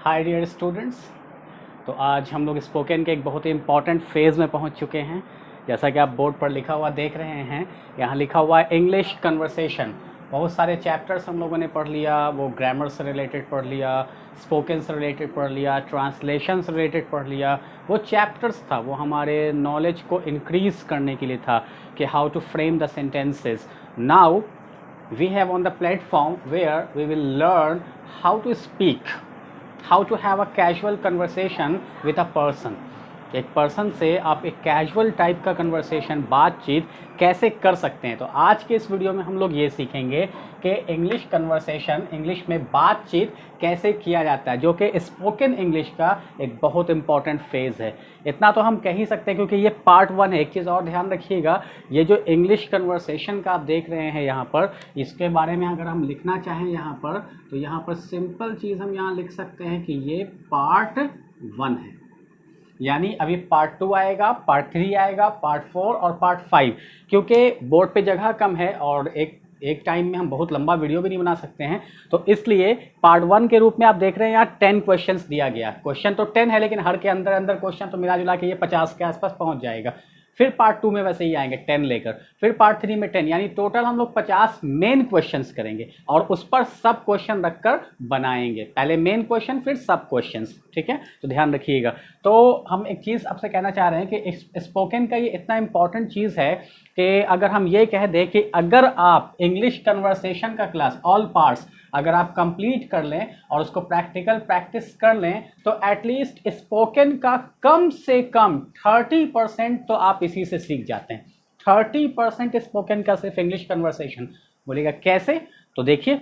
Hi dear students. तो आज हम लोग स्पोकन के एक बहुत ही इम्पॉर्टेंट फेज़ में पहुंच चुके हैं। जैसा कि आप बोर्ड पर लिखा हुआ देख रहे हैं, यहाँ लिखा हुआ है इंग्लिश कन्वर्सेशन। बहुत सारे चैप्टर्स हम लोगों ने पढ़ लिया, वो ग्रामर से रिलेटेड पढ़ लिया, स्पोकन से रिलेटेड पढ़ लिया, ट्रांसलेशन से रिलेटेड पढ़ लिया। वो चैप्टर्स था वो हमारे नॉलेज को इंक्रीज़ करने के लिए था कि how to frame the sentences. Now we have on the platform where we will learn how to speak, how to have a casual conversation with a person। एक पर्सन से आप एक कैजुअल टाइप का कन्वर्सेशन, बातचीत कैसे कर सकते हैं। तो आज के इस वीडियो में हम लोग ये सीखेंगे कि इंग्लिश कन्वर्सेशन, इंग्लिश में बातचीत कैसे किया जाता है, जो कि स्पोकन इंग्लिश का एक बहुत इंपॉर्टेंट फेज़ है। इतना तो हम कह ही सकते हैं क्योंकि ये पार्ट 1 है। एक चीज़ और ध्यान रखिएगा, ये जो इंग्लिश कन्वर्सेशन का आप देख रहे हैं यहाँ पर, इसके बारे में अगर हम लिखना चाहें यहाँ पर, तो यहाँ पर सिंपल चीज़ हम यहाँ लिख सकते हैं कि ये पार्ट 1 है। यानी अभी पार्ट 2 आएगा, पार्ट 3 आएगा, पार्ट 4 और पार्ट 5। क्योंकि बोर्ड पे जगह कम है और एक टाइम में हम बहुत लंबा वीडियो भी नहीं बना सकते हैं, तो इसलिए पार्ट 1 के रूप में आप देख रहे हैं यहाँ 10 क्वेश्चंस दिया गया। क्वेश्चन तो 10 है, लेकिन हर के अंदर अंदर क्वेश्चन तो मिला जुला के ये 50 के आसपास पहुँच जाएगा। फिर पार्ट 2 में वैसे ही आएंगे 10 लेकर, फिर पार्ट 3 में 10, यानी टोटल हम लोग 50 मेन क्वेश्चंस करेंगे और उस पर सब क्वेश्चन रखकर बनाएंगे। पहले मेन क्वेश्चन फिर सब क्वेश्चंस, ठीक है। तो ध्यान रखिएगा। तो हम एक चीज़ आपसे कहना चाह रहे हैं कि स्पोकन का ये इतना इंपॉर्टेंट चीज़ है कि अगर हम ये कह दें कि अगर आप इंग्लिश कन्वर्सेशन का क्लास ऑल पार्ट्स अगर आप कंप्लीट कर लें और उसको प्रैक्टिकल प्रैक्टिस कर लें, तो एटलीस्ट स्पोकन का कम से कम 30% तो आप इसी से सीख जाते हैं। 30% स्पोकन का सिर्फ इंग्लिश कन्वर्सेशन। बोलेगा कैसे? तो देखिए,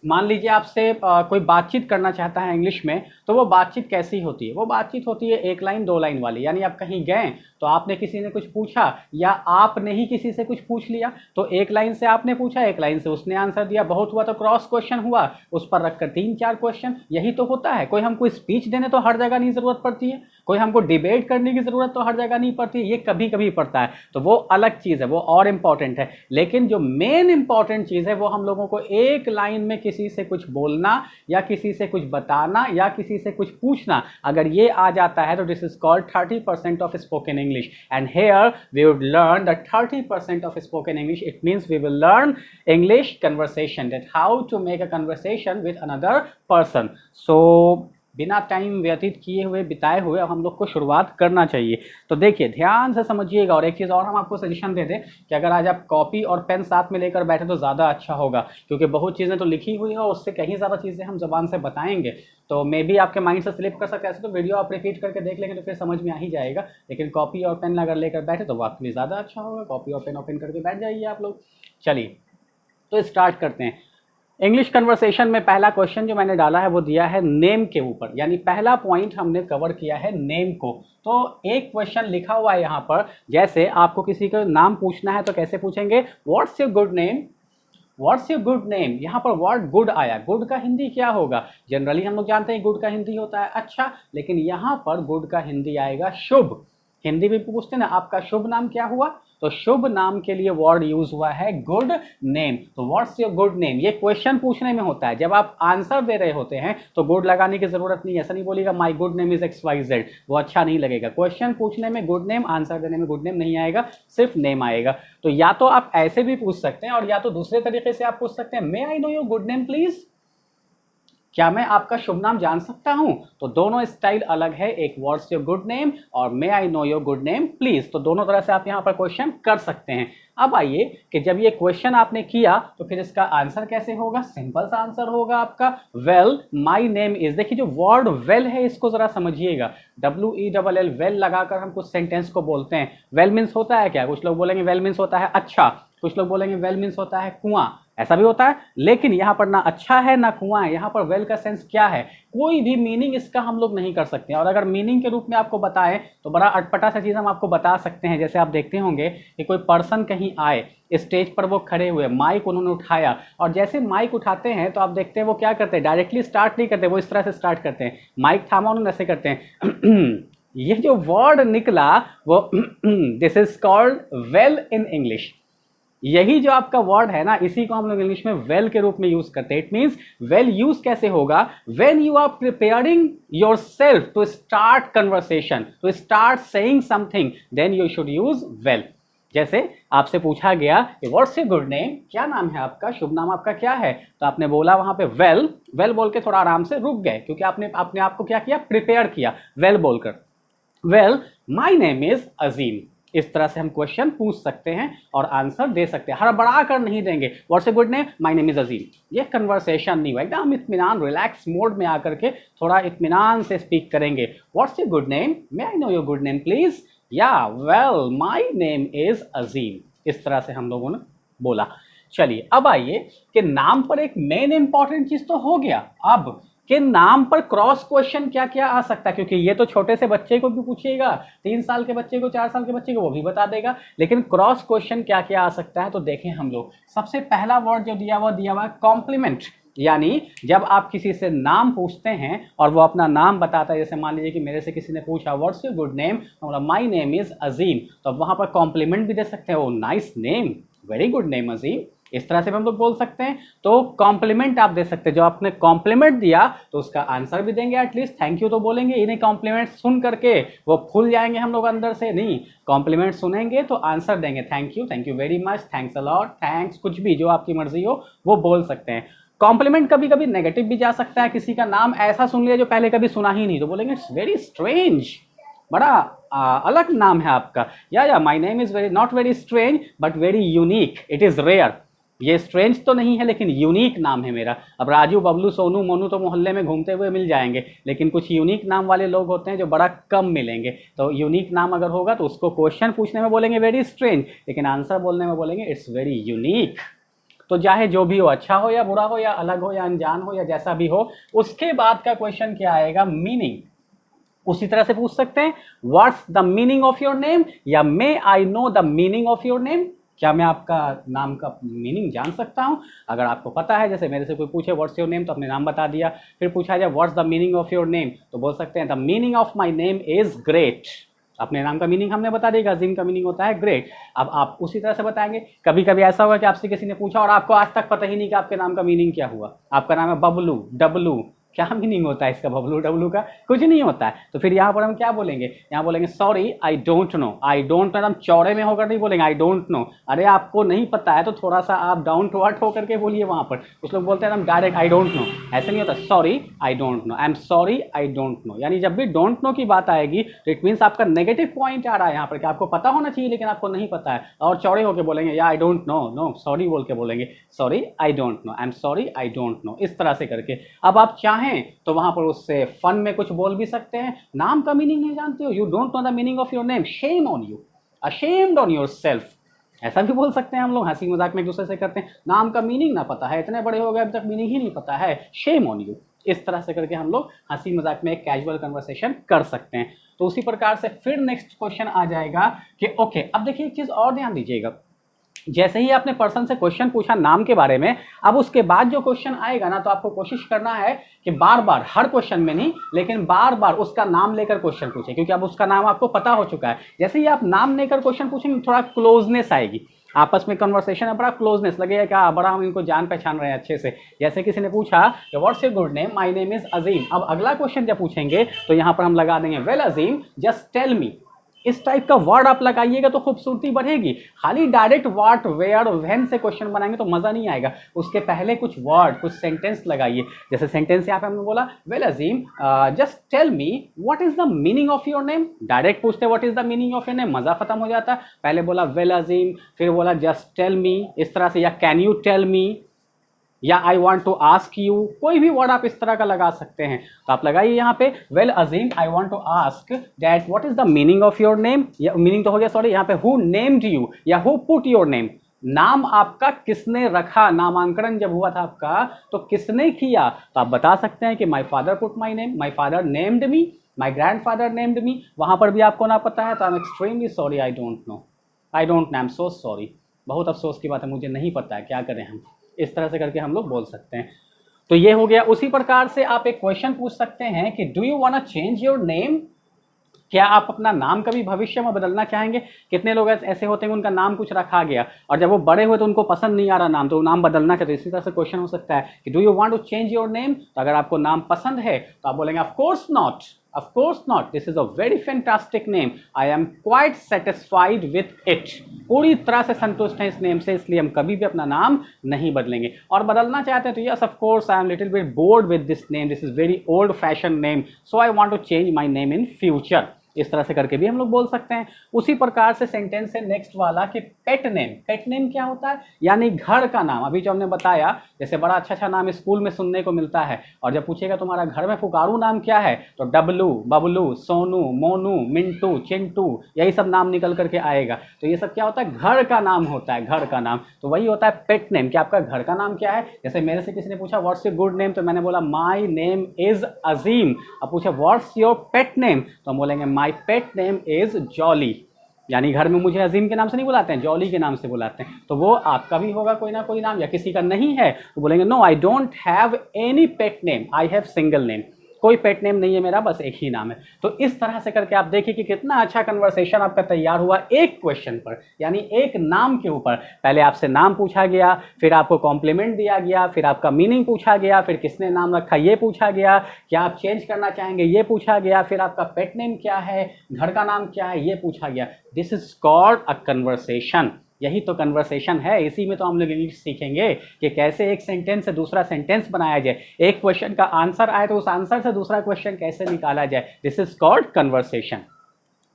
मान लीजिए आपसे कोई बातचीत करना चाहता है इंग्लिश में, तो वो बातचीत कैसी होती है? वो बातचीत होती है 1 लाइन 2 लाइन वाली। यानी आप कहीं गए तो आपने किसी ने कुछ पूछा या आपने ही किसी से कुछ पूछ लिया, तो 1 लाइन से आपने पूछा, 1 लाइन से उसने आंसर दिया, बहुत हुआ तो क्रॉस क्वेश्चन हुआ, उस पर रखकर 3-4 क्वेश्चन। यही तो होता है। कोई हमको स्पीच देने तो हर जगह नहीं ज़रूरत पड़ती है, कोई हमको डिबेट करने की ज़रूरत तो हर जगह नहीं पड़ती है, ये कभी कभी पड़ता है, तो वो अलग चीज़ है, वो और इम्पॉर्टेंट है। लेकिन जो मेन इंपॉर्टेंट चीज़ है वो हम लोगों को 1 लाइन में किसी से कुछ बोलना या किसी से कुछ बताना या किसी से कुछ पूछना, अगर ये आ जाता है तो this is called 30% of spoken English. And here we would learn the 30% of spoken English. It means we will learn English conversation, that how to make a conversation with another person. So बिना time व्यतीत किए हुए, बिताए हुए, अब हम लोग को शुरुआत करना चाहिए। तो देखिए, ध्यान से समझिएगा। और एक चीज़ और हम आपको सजेशन दे दें कि अगर आज आप कॉपी और पेन साथ में लेकर बैठे तो ज़्यादा अच्छा होगा, क्योंकि बहुत चीज़ें तो लिखी हुई हैं और उससे कहीं ज़्यादा चीज़ें हम ज़बान से बताएंगे तो मे भी आपके माइंड से स्लिप कर सकते हैं। ऐसे तो वीडियो आप रिपीट करके देख लेंगे तो फिर समझ में आ ही जाएगा, लेकिन कॉपी और पेन अगर लेकर बैठे तो आपके लिए ज़्यादा अच्छा होगा। कॉपी और पेन ओपन करके बैठ जाइए आप लोग। चलिए, तो स्टार्ट करते हैं। इंग्लिश कन्वर्सेशन में पहला क्वेश्चन जो मैंने डाला है वो दिया है नेम के ऊपर, यानी पहला पॉइंट हमने कवर किया है नेम को। तो एक क्वेश्चन लिखा हुआ है यहाँ पर, जैसे आपको किसी का नाम पूछना है तो कैसे पूछेंगे? What's your good name? What's your good name? यहाँ पर वर्ड गुड आया। गुड का हिंदी क्या होगा? जनरली हम लोग जानते हैं गुड का हिंदी होता है अच्छा, लेकिन यहाँ पर गुड का हिंदी आएगा शुभ। हिंदी में पूछते हैं ना, आपका शुभ नाम क्या हुआ? तो शुभ नाम के लिए वर्ड यूज हुआ है गुड नेम। तो व्हाट्स योर गुड नेम, ये क्वेश्चन पूछने में होता है। जब आप आंसर दे रहे होते हैं तो गुड लगाने की जरूरत नहीं है। ऐसा नहीं बोलेगा my good name is XYZ, वो अच्छा नहीं लगेगा। क्वेश्चन पूछने में गुड नेम, आंसर देने में गुड नेम नहीं आएगा, सिर्फ नेम आएगा। तो या तो आप ऐसे भी पूछ सकते हैं और या तो दूसरे तरीके से आप पूछ सकते हैं, may I know your good name please? क्या मैं आपका शुभ नाम जान सकता हूं? तो दोनों स्टाइल अलग है, एक व्हाट्स योर गुड नेम और may I know your good name please. तो दोनों तरह से आप यहां पर क्वेश्चन कर सकते हैं। अब आइए कि जब ये क्वेश्चन आपने किया तो फिर इसका आंसर कैसे होगा? सिंपल सा आंसर होगा आपका वेल माय नेम इज। देखिए, जो वर्ड वेल है इसको जरा समझिएगा। WELL, वेल लगाकर हम कुछ सेंटेंस को बोलते हैं। वेल मीन्स होता है क्या? कुछ लोग बोलेंगे वेल मीन्स होता है अच्छा, कुछ लोग बोलेंगे वेल मीन्स होता है कुआं, ऐसा भी होता है। लेकिन यहाँ पर ना अच्छा है ना कुआं है, यहाँ पर वेल का सेंस क्या है? कोई भी मीनिंग इसका हम लोग नहीं कर सकते। और अगर मीनिंग के रूप में आपको बताएं तो बड़ा अटपटा सा चीज़ हम आपको बता सकते हैं। जैसे आप देखते होंगे कि कोई पर्सन कहीं आए, स्टेज पर वो खड़े हुए, माइक उन्होंने उठाया, और जैसे माइक उठाते हैं तो आप देखते हैं वो क्या करते हैं, डायरेक्टली स्टार्ट नहीं करते, वो इस तरह से स्टार्ट करते हैं। माइक थामा उन्होंने ऐसे करते हैं। ये जो वर्ड निकला वो this is called well in English. यही जो आपका वर्ड है ना, इसी को हम लोग इंग्लिश में वेल के रूप में यूज करते हैं। इट मीन्स वेल यूज कैसे होगा, when you are preparing yourself to start conversation, to start saying something, then you should use well. जैसे आपसे पूछा गया व्हाट्स योर गुड नेम, क्या नाम है आपका, शुभ नाम आपका क्या है, तो आपने बोला वहां पे वेल, वेल बोल के थोड़ा आराम से रुक गए, क्योंकि आपने अपने आप को क्या किया, प्रिपेयर किया वेल बोलकर। वेल माई नेम इज अजीम, इस तरह से हम क्वेश्चन पूछ सकते हैं और आंसर दे सकते हैं, हड़बड़ा कर नहीं देंगे। What's a good name, my name is Azeem, ये कन्वर्सेशन नहीं हुआ, एकदम इत्मीनान रिलैक्स मोड में आकर के थोड़ा इत्मीनान से स्पीक करेंगे। What's a good name, may I know your good name please, या वेल माई नेम इज अजीम, इस तरह से हम लोगों ने बोला। चलिए अब आइए कि नाम पर एक मेन इंपॉर्टेंट चीज तो हो गया, अब कि नाम पर क्रॉस क्वेश्चन क्या क्या आ सकता है, क्योंकि ये तो छोटे से बच्चे को भी पूछिएगा, 3 साल के बच्चे को, 4 साल के बच्चे को, वो भी बता देगा, लेकिन क्रॉस क्वेश्चन क्या क्या आ सकता है तो देखें हम लोग। सबसे पहला वर्ड जो दिया हुआ कॉम्प्लीमेंट, यानी जब आप किसी से नाम पूछते हैं और वो अपना नाम बताता है, जैसे मान लीजिए कि मेरे से किसी ने पूछा व्हाट्स योर गुड नेम, तो माई नेम इज अजीम, तो अब वहां पर कॉम्प्लीमेंट भी दे सकते हैं, oh nice name, very good name Azeem, इस तरह से हम लोग बोल सकते हैं। तो कॉम्प्लीमेंट आप दे सकते हैं, जो आपने कॉम्प्लीमेंट दिया तो उसका आंसर भी देंगे, एटलीस्ट थैंक यू तो बोलेंगे। इन्हें कॉम्प्लीमेंट सुन करके वो फूल जाएंगे हम लोग अंदर से, नहीं, कॉम्प्लीमेंट सुनेंगे तो आंसर देंगे, thank you very much, thanks a lot, thanks, कुछ भी जो आपकी मर्जी हो वो बोल सकते हैं। कॉम्प्लीमेंट कभी कभी नेगेटिव भी जा सकता है, किसी का नाम ऐसा सुन लिया जो पहले कभी सुना ही नहीं, तो बोलेंगे इट्स वेरी स्ट्रेंज, बड़ा अलग नाम है आपका, या my name is very not very strange but very unique, it is rare, ये स्ट्रेंज तो नहीं है लेकिन यूनिक नाम है मेरा। अब राजू, बबलू, सोनू, मोनू तो मोहल्ले में घूमते हुए मिल जाएंगे, लेकिन कुछ यूनिक नाम वाले लोग होते हैं जो बड़ा कम मिलेंगे। तो यूनिक नाम अगर होगा तो उसको क्वेश्चन पूछने में बोलेंगे वेरी स्ट्रेंज, लेकिन आंसर बोलने में बोलेंगे इट्स वेरी यूनिक। तो चाहे जो भी हो, अच्छा हो या बुरा हो या अलग हो या अनजान हो या जैसा भी हो, उसके बाद का क्वेश्चन क्या आएगा, मीनिंग। उसी तरह से पूछ सकते हैं what's the meaning of your name, या may I know the meaning of your name, क्या मैं आपका नाम का मीनिंग जान सकता हूं। अगर आपको पता है, जैसे मेरे से कोई पूछे व्हाट्स योर नेम, तो अपने नाम बता दिया, फिर पूछा जाए what's the meaning of your name, तो बोल सकते हैं the meaning of my name is great, अपने नाम का मीनिंग हमने बता दिया, अजीम का मीनिंग होता है ग्रेट। अब आप उसी तरह से बताएंगे। कभी कभी ऐसा होगा कि आपसे किसी ने पूछा और आपको आज तक पता ही नहीं कि आपके नाम का मीनिंग क्या हुआ, आपका नाम है बबलू, डब्लू, क्या मीनिंग होता है इसका, बबलू डब्लू का कुछ नहीं होता है। तो फिर यहाँ पर हम क्या बोलेंगे, यहाँ बोलेंगे sorry I don't know, I don't no, हम चौड़े में होकर नहीं बोलेंगे आई डोंट नो, अरे आपको नहीं पता है तो थोड़ा सा आप डाउन टू अर्थ होकर के बोलिए। वहाँ पर कुछ लोग बोलते हैं हम डायरेक्ट आई डोंट नो, ऐसे नहीं होता, sorry I don't know, I am sorry I don't no, यानी जब भी डोंट नो की बात आएगी तो इट मीन्स आपका नेगेटिव पॉइंट आ रहा है यहाँ पर कि आपको पता होना चाहिए लेकिन आपको नहीं पता है, और चौड़े होकर बोलेंगे या I don't know, no sorry बोल के बोलेंगे sorry I don't know, I am sorry I don't know, इस तरह से करके। अब आप चाहें तो वहां पर उससे फन में कुछ बोल भी सकते हैं, नाम का मीनिंग नहीं जानते हो, you don't know the meaning of your name, shame on you, ashamed on your self, ऐसा भी बोल सकते हैं हम लोग, हंसी मजाक में एक दूसरे से करते हैं, नाम का मीनिंग ना पता है, इतने बड़े हो गए अभी तक मीनिंग ही नहीं पता है, शेम ऑन यू, इस तरह से करके हम लोग हंसी मजाक में एक कैजुअल कन्वर्सेशन कर सकते हैं। तो उसी प्रकार से फिर नेक्स्ट क्वेश्चन आ जाएगा कि ओके, अब देखिए एक चीज और ध्यान दीजिएगा, जैसे ही आपने पर्सन से क्वेश्चन पूछा नाम के बारे में, अब उसके बाद जो क्वेश्चन आएगा ना, तो आपको कोशिश करना है कि बार बार, हर क्वेश्चन में नहीं लेकिन बार बार उसका नाम लेकर क्वेश्चन पूछे, क्योंकि अब उसका नाम आपको पता हो चुका है। जैसे ही आप नाम लेकर क्वेश्चन पूछेंगे थोड़ा क्लोजनेस आएगी, आपस में कन्वर्सेशन है, बड़ा क्लोजनेस लगेगा कि बड़ा हम इनको जान पहचान रहे हैं अच्छे से। जैसे किसी ने पूछा what's your good name, my name is Azeem, अब अगला क्वेश्चन जब पूछेंगे तो यहाँ पर हम लगा देंगे वेल अजीम जस्ट टेल मी, इस टाइप का वर्ड आप लगाइएगा तो खूबसूरती बढ़ेगी। खाली डायरेक्ट व्हाट, वेयर, व्हेन से क्वेश्चन बनाएंगे तो मजा नहीं आएगा, उसके पहले कुछ वर्ड, कुछ सेंटेंस लगाइए। जैसे सेंटेंस यहाँ पे हमने बोला well Azeem just tell me what is the meaning of your name, direct पूछते what is the meaning of your name, मजा खत्म हो जाता है। पहले बोला वेल अजीम, फिर बोला जस्ट टेल मी, इस तरह से, या कैन यू टेल मी, या I want to ask you, कोई भी वर्ड आप इस तरह का लगा सकते हैं। तो आप लगाइए यहाँ पे well Azeem I want to ask that what is the meaning of your name, या मीनिंग तो हो गया सॉरी, यहाँ पे हु नेम्ड यू या हु पुट योर नेम, नाम आपका किसने रखा, नामांकन जब हुआ था आपका तो किसने किया, तो आप बता सकते हैं कि my father put my name, my father named me, my grandfather named me. वहां पर भी आपको ना पता है तो I am extremely sorry, I don't know, I don't know, I am so sorry, बहुत अफसोस की बात है, मुझे नहीं पता है, क्या करें हम, इस तरह से करके हम लोग बोल सकते हैं। तो ये हो गया। उसी प्रकार से आप एक क्वेश्चन पूछ सकते हैं कि do you want to change your name, क्या आप अपना नाम कभी भविष्य में बदलना चाहेंगे? कितने लोग ऐसे होते हैं उनका नाम कुछ रखा गया और जब वो बड़े हुए तो उनको पसंद नहीं आ रहा नाम, तो वो नाम बदलना चाहते। इसी तरह से क्वेश्चन हो सकता है कि do you want to change your name? तो अगर आपको नाम पसंद है तो आप बोलेंगे of course not, of course not, this is a very fantastic name, I am quite satisfied with it, पूरी तरह से संतुष्ट हैं इस नेम से, इसलिए हम कभी भी अपना नाम नहीं बदलेंगे। और बदलना चाहते हैं तो yes of course I am little bit bored with this name, this is very old fashion name, so I want to change my name in future. इस तरह से करके भी हम लोग बोल सकते हैं। उसी प्रकार से सेंटेंस है नेक्स्ट वाला कि पेट नेम। पेट नेम क्या होता है? यानी घर का नाम। अभी जो हमने बताया जैसे बड़ा अच्छा नाम स्कूल में सुनने को मिलता है, और जब पूछेगा तुम्हारा घर में पुकारू नाम क्या है तो डब्लू, बबलू, सोनू, मोनू, मिंटू, चिंटू, यही सब नाम निकल करके आएगा। तो ये सब क्या होता है? घर का नाम होता है, घर का नाम। तो वही होता है पेट नेम कि आपका घर का नाम क्या है। जैसे मेरे से किसी ने पूछा व्हाट्स योर गुड नेम, तो मैंने बोला माई नेम इज अजीम। अब पूछा व्हाट्स योर पेट नेम, तो हम बोलेंगे माई पेट नेम इज जॉली। यानी घर में मुझे अजीम के नाम से नहीं बुलाते हैं, जॉली के नाम से बुलाते हैं। तो वो आपका भी होगा कोई ना कोई नाम, या किसी का नहीं है तो बोलेंगे no I don't have any pet name, I have single name. कोई पेट नेम नहीं है मेरा, बस एक ही नाम है। तो इस तरह से करके आप देखिए कि कितना अच्छा कन्वर्सेशन आपका तैयार हुआ एक क्वेश्चन पर, यानी एक नाम के ऊपर। पहले आपसे नाम पूछा गया, फिर आपको कॉम्प्लीमेंट दिया गया, फिर आपका मीनिंग पूछा गया, फिर किसने नाम रखा ये पूछा गया, क्या आप चेंज करना चाहेंगे ये पूछा गया, फिर आपका पेट नेम क्या है, घर का नाम क्या है ये पूछा गया। This is called a conversation. यही तो कन्वर्सेशन है। इसी में तो हम लोग इंग्लिश सीखेंगे कि कैसे एक सेंटेंस से दूसरा सेंटेंस बनाया जाए, एक क्वेश्चन का आंसर आए तो उस आंसर से दूसरा क्वेश्चन कैसे निकाला जाए। This is called conversation.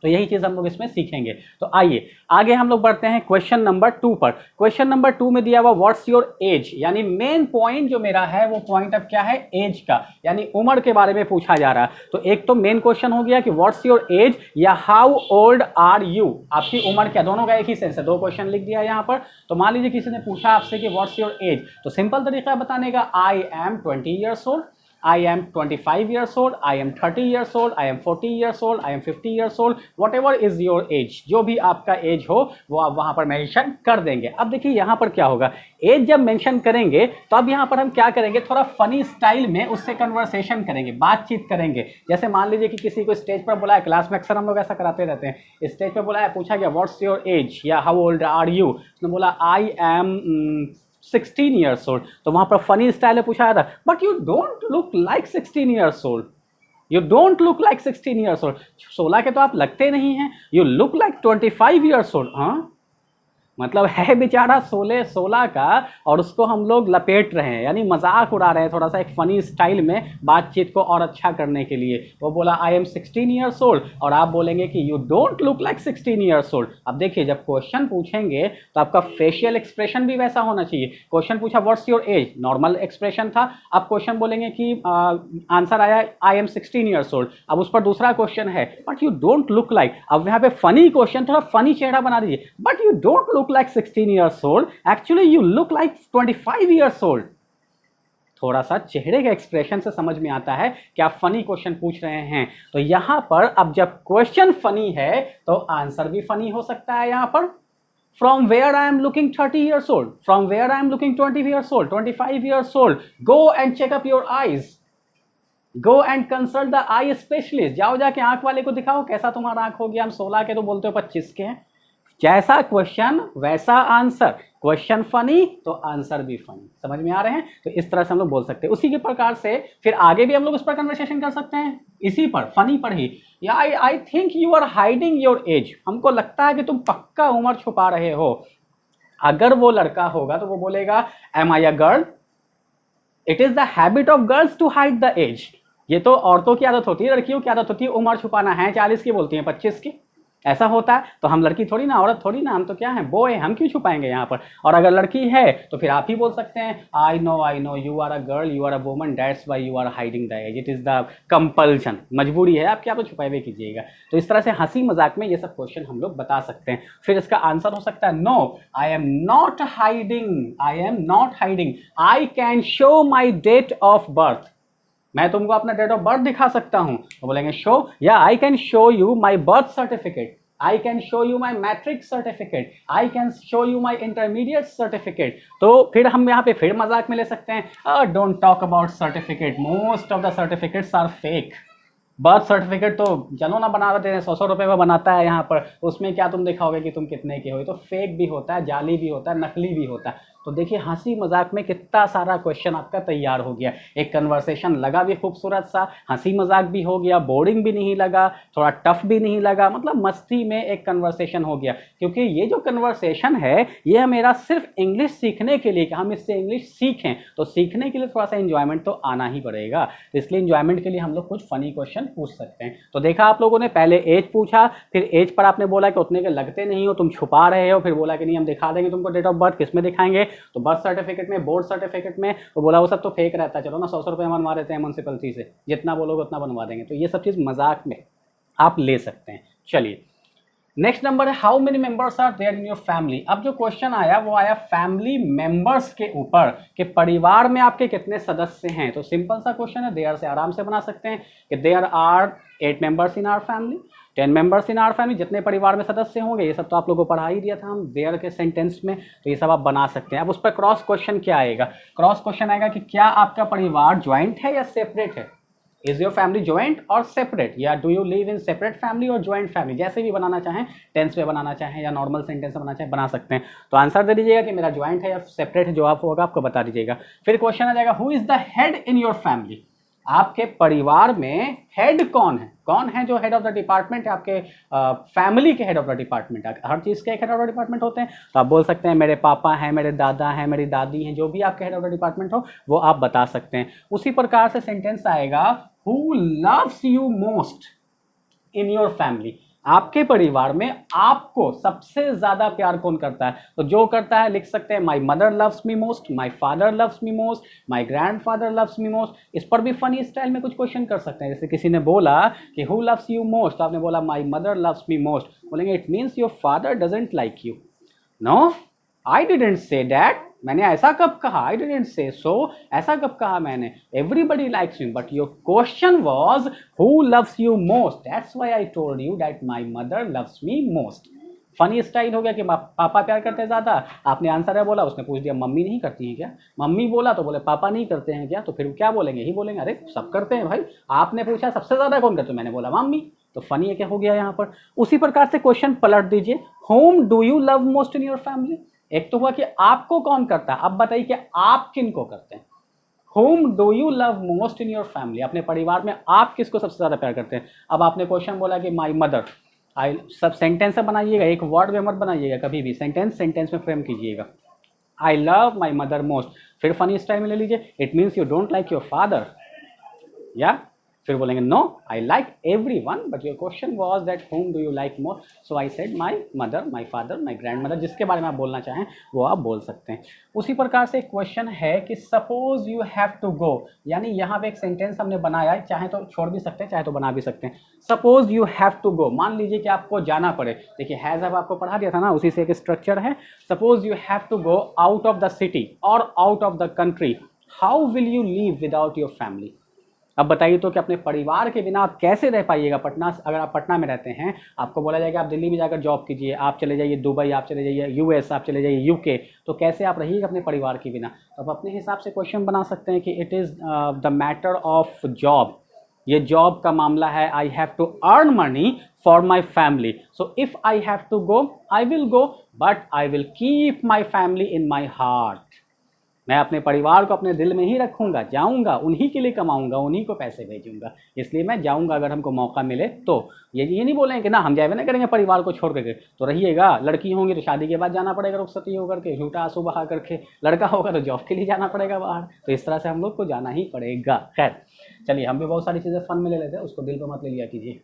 तो यही चीज़ हम लोग इसमें सीखेंगे। तो आइए आगे हम लोग बढ़ते हैं क्वेश्चन नंबर 2 पर। क्वेश्चन नंबर 2 में दिया हुआ व्हाट्स योर एज, यानी मेन पॉइंट जो मेरा है वो पॉइंट अब क्या है? एज का, यानी उम्र के बारे में पूछा जा रहा है। तो एक तो मेन क्वेश्चन हो गया कि व्हाट्स योर एज या हाउ ओल्ड आर यू, आपकी उम्र क्या, दोनों का एक ही सेंस है। दो क्वेश्चन लिख दिया यहाँ पर। तो मान लीजिए किसी ने पूछा आपसे कि व्हाट्स योर एज, तो सिंपल तरीका बताने का I am 20 years old, I am 25 years old, I am 30 years old, I am 40 years old, I am 50 years old, whatever is your age, जो भी आपका एज हो वो आप वहाँ पर मेंशन कर देंगे। अब देखिए यहाँ पर क्या होगा, एज जब मेंशन करेंगे तो अब यहाँ पर हम क्या करेंगे, थोड़ा फनी स्टाइल में उससे कन्वर्सेशन करेंगे, बातचीत करेंगे। जैसे मान लीजिए कि किसी को स्टेज पर बुलाया, क्लास में अक्सर हम लोग ऐसा कराते रहते हैं, स्टेज पर बुलाया, पूछा गया व्हाट्स योर एज या हाउ ओल्ड आर यू, उसने बोला आई एम 16 ईयर्स ओल्ड। तो वहां पर फनी स्टाइल में पूछा था but you don't look like 16 years old, you don't look like 16 years old, 16 के तो आप लगते नहीं हैं, you look like 25 years old. हाँ, मतलब है बेचारा 16 का और उसको हम लोग लपेट रहे हैं, यानी मजाक उड़ा रहे हैं थोड़ा सा एक फनी स्टाइल में बातचीत को और अच्छा करने के लिए। वो बोला आई एम 16 ईयर्स ओल्ड और आप बोलेंगे कि you don't look like 16 years old. अब देखिए जब क्वेश्चन पूछेंगे तो आपका फेशियल एक्सप्रेशन भी वैसा होना चाहिए। क्वेश्चन पूछा what's your age, normal expression था। अब क्वेश्चन बोलेंगे कि आंसर आया आई एम 16 ईयर्स ओल्ड। अब उस पर दूसरा क्वेश्चन है but you don't look like, अब यहाँ पे फनी क्वेश्चन, थोड़ा फनी चेहरा बना दीजिए, but you don't look like 16 years old, actually you look like 25 years old। थोड़ा सा चेहरे के एक्सप्रेशन से समझ में आता है कि आप फनी क्वेश्चन पूछ रहे हैं। तो यहां पर अब जब क्वेश्चन फनी है तो आंसर भी फनी हो सकता है। यहां पर from where I am looking 30 years old, from where I am looking 20 years old, 25 years old, go and check up your eyes, go and consult the eye specialist। जाओ जाके आंख वाले को दिखाओ कैसा तुम्हारा आंख हो गया, हम 16 के तो बोलते हो 25 के हैं। जैसा क्वेश्चन वैसा आंसर, क्वेश्चन फनी तो आंसर भी फनी। समझ में आ रहे हैं? तो इस तरह से हम लोग बोल सकते हैं। उसी के प्रकार से फिर आगे भी हम लोग इस पर कन्वर्सेशन कर सकते हैं, इसी पर फनी पर ही। या I think you are hiding your age, हमको लगता है कि तुम पक्का उम्र छुपा रहे हो। अगर वो लड़का होगा तो वो बोलेगा am I a girl, it is the habit of girls to hide the age. ये तो औरतों की आदत होती है, लड़कियों की आदत होती है उम्र छुपाना। है 40 की बोलती हैं 25 की, ऐसा होता है। तो हम लड़की थोड़ी ना, औरत थोड़ी ना, हम तो क्या है बॉय, हम क्यों छुपाएंगे यहाँ पर। और अगर लड़की है तो फिर आप ही बोल सकते हैं I know you are a girl, you are a woman, that's why you are hiding the age, it is the compulsion, मजबूरी है आपकी, आप तो छुपाए कीजिएगा। तो इस तरह से हंसी मजाक में ये सब क्वेश्चन हम लोग बता सकते हैं। फिर इसका आंसर हो सकता है no I am not hiding, I am not hiding, I can show my date of birth, मैं तुमको अपना डेट ऑफ बर्थ दिखा सकता हूं। तो बोलेंगे शो, या I can show you my birth certificate, I can show you my matric certificate, I can show you my intermediate certificate. तो फिर हम यहाँ पे फिर मजाक में ले सकते हैं don't talk about certificate, most of the certificates are fake. Birth certificate तो चलो ना बना देते हैं, 100-100 रुपये में बनाता है यहाँ पर, उसमें क्या तुम दिखाओगे कि तुम कितने के हो? तो फेक भी होता है, जाली भी होता है, नकली भी होता है। तो देखिए हंसी मजाक में कितना सारा क्वेश्चन आपका तैयार हो गया। एक कन्वर्सेशन लगा भी खूबसूरत सा, हंसी मजाक भी हो गया, बोरिंग भी नहीं लगा, थोड़ा टफ भी नहीं लगा, मतलब मस्ती में एक कन्वर्सेशन हो गया। क्योंकि ये जो कन्वर्सेशन है ये मेरा सिर्फ इंग्लिश सीखने के लिए कि हम इससे इंग्लिश सीखें, तो सीखने के लिए थोड़ा सा इंजॉयमेंट तो आना ही पड़ेगा। तो इसलिए इंजॉयमेंट के लिए हम लोग कुछ फनी क्वेश्चन पूछ सकते हैं। तो देखा आप लोगों ने, पहले एज पूछा, फिर एज पर आपने बोला कि उतने के लगते नहीं हो, तुम छुपा रहे हो, फिर बोला कि नहीं हम दिखा देंगे तुमको डेट ऑफ बर्थ। किस में दिखाएंगे? तो बर्थ सर्टिफिकेट में, बोर्ड सर्टिफिकेट में। तो बोला वो सब तो फेक रहता है, चलो ना 100-100 रुपये बनवा देते हैं म्यूनसिपलिटी से, जितना बोलोगे उतना बनवा देंगे। तो ये सब चीज़ मजाक में आप ले सकते हैं। चलिए नेक्स्ट नंबर है, how many members are there in your family. अब जो क्वेश्चन आया वो आया फैमिली मेंबर्स के ऊपर, कि परिवार में आपके कितने सदस्य हैं। तो सिंपल सा क्वेश्चन है, देयर से आराम से बना सकते हैं कि there are 8 members in our family, 10 members in our family. जितने परिवार में सदस्य होंगे, ये सब तो आप लोगों को पढ़ा ही दिया था हम देयर के सेंटेंस में, तो ये सब आप बना सकते हैं। अब उस पर क्रॉस क्वेश्चन क्या आएगा? क्रॉस क्वेश्चन आएगा कि क्या आपका परिवार ज्वाइंट है या सेपरेट है? इज योर फैमिली ज्वाइंट और सेपरेट, या do you live in separate family और ज्वाइंट फैमिली? जैसे भी बनाना चाहें, टेंस में बनाना चाहें या नॉर्मल सेंटेंस में बनाना चाहें, बना सकते हैं। तो आंसर दे दीजिएगा कि मेरा ज्वाइंट है या सेपरेट है, जो आप होगा आपको बता दीजिएगा। फिर क्वेश्चन आ जाएगा, who is the head in your family. आपके परिवार में हेड कौन है? कौन है जो हेड ऑफ द डिपार्टमेंट है? आपके फैमिली के हेड ऑफ द डिपार्टमेंट। हर चीज़ के एक हेड ऑफ द डिपार्टमेंट होते हैं, तो आप बोल सकते हैं मेरे पापा हैं, मेरे दादा हैं, मेरी दादी हैं, जो भी आपके हेड ऑफ द डिपार्टमेंट हो वो आप बता सकते हैं। उसी प्रकार से सेंटेंस आएगा, who loves you most in your family. आपके परिवार में आपको सबसे ज्यादा प्यार कौन करता है? तो जो करता है लिख सकते हैं, माई mother loves me most, my father loves me most, my grandfather loves me most. इस पर भी फनी स्टाइल में कुछ क्वेश्चन कर सकते हैं। जैसे किसी ने बोला कि हु लव्स यू मोस्ट, आपने बोला my mother loves me most, बोलेंगे it means your father doesn't like you. No, I didn't say that, मैंने ऐसा कब कहा? आई डिडेंट से सो, ऐसा कब कहा मैंने? Everybody likes you, but your question was who loves you most, that's why I told you that my mother loves me most. Funny style हो गया कि पापा प्यार करते हैं ज़्यादा, आपने आंसर है बोला, उसने पूछ दिया मम्मी नहीं करती हैं क्या? मम्मी बोला तो बोले पापा नहीं करते हैं क्या? तो फिर क्या बोलेंगे? ही बोलेंगे अरे सब करते हैं भाई, आपने पूछा सबसे ज़्यादा कौन करते? मैंने बोला मम्मी। तो फनी है क्या हो गया यहाँ पर। उसी प्रकार से क्वेश्चन पलट दीजिए, home do you love most in your family. एक तो हुआ कि आपको कौन करता है, अब बताइए कि आप किन को करते हैं। Home do you love most in your family, अपने परिवार में आप किसको सबसे ज्यादा प्यार करते हैं। अब आपने क्वेश्चन बोला कि माई मदर, आई सब सेंटेंस में बनाइएगा, एक वर्ड में मत बनाइएगा कभी भी, सेंटेंस में फ्रेम कीजिएगा। I love my mother most, फिर फनी स्टाइल में ले लीजिए, it means you don't like your father, या फिर बोलेंगे no I like everyone but your question was that whom do you like more, so I said my mother, my father, my grandmother. जिसके बारे में आप बोलना चाहें वो आप बोल सकते हैं। उसी प्रकार से एक क्वेश्चन है कि suppose you have to go, यानी यहाँ पे एक सेंटेंस हमने बनाया है, चाहे तो छोड़ भी सकते हैं चाहे तो बना भी सकते हैं। Suppose you have to go, मान लीजिए कि आपको जाना पड़े। देखिए हैज अब आपको पढ़ा दिया था ना, उसी से एक स्ट्रक्चर है। Suppose you have to go out of the city और out of the country, how will you leave without your family. अब बताइए तो कि अपने परिवार के बिना आप कैसे रह पाइएगा। पटना, अगर आप पटना में रहते हैं, आपको बोला जाएगा आप दिल्ली में जाकर जॉब कीजिए, आप चले जाइए दुबई, आप चले जाइए यूएस, आप चले जाइए यूके, तो कैसे आप रहिएगा अपने परिवार के बिना। तो आप अपने हिसाब से क्वेश्चन बना सकते हैं कि it is the matter of job, ये जॉब का मामला है। I have to earn money for my family, so if I have to go I will go, but I will keep my family in my heart. मैं अपने परिवार को अपने दिल में ही रखूंगा, जाऊंगा उन्हीं के लिए कमाऊंगा, उन्हीं को पैसे भेजूंगा, इसलिए मैं जाऊंगा अगर हमको मौका मिले तो। ये नहीं बोलेंगे कि ना हम जाए ना करेंगे परिवार को छोड़ करके, तो रहिएगा। लड़की होंगी तो शादी के बाद जाना पड़ेगा रुखसती होकर के, झूठा आंसू बहा करके, लड़का होगा तो जॉब के लिए जाना पड़ेगा बाहर। तो इस तरह से हम लोग को जाना ही पड़ेगा। खैर चलिए, हम भी बहुत सारी चीज़ें फन में ले लेते हैं, उसको दिल पर मत ले लिया कीजिए।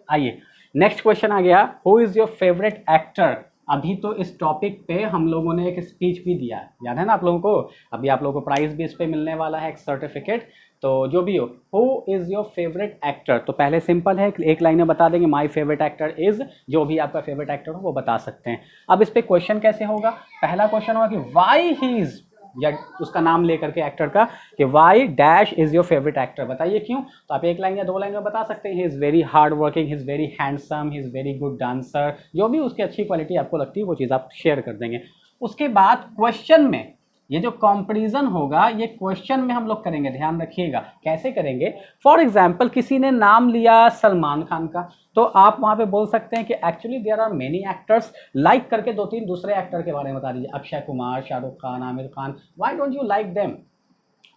आइए नेक्स्ट क्वेश्चन आ गया, who is your favourite actor. अभी तो इस टॉपिक पे हम लोगों ने एक स्पीच भी दिया, याद है ना आप लोगों को। अभी आप लोगों को प्राइज भी इस पे मिलने वाला है, एक सर्टिफिकेट। तो जो भी हो, who is your favourite actor, तो पहले सिंपल है, एक लाइन में बता देंगे माय फेवरेट एक्टर इज़, जो भी आपका फेवरेट एक्टर हो वो बता सकते हैं। अब इस पे क्वेश्चन कैसे होगा, पहला क्वेश्चन होगा कि वाई ही इज़, या उसका नाम लेकर के एक्टर का, कि Y dash is your favourite actor, बताइए क्यों। तो आप एक लाइन या दो लाइन में बता सकते हैं, he is very hard working, he is very handsome, he is very good dancer, जो भी उसकी अच्छी क्वालिटी आपको लगती है वो चीज़ आप शेयर कर देंगे। उसके बाद क्वेश्चन में ये जो कंपैरिजन होगा ये क्वेश्चन में हम लोग करेंगे, ध्यान रखिएगा। कैसे करेंगे? फॉर एग्जाम्पल किसी ने नाम लिया सलमान खान का, तो आप वहां पे बोल सकते हैं कि actually there are many actors, like करके 2-3 दूसरे एक्टर के बारे में बता दीजिए, Akshay Kumar, Shahrukh Khan, Aamir Khan, why don't you like them?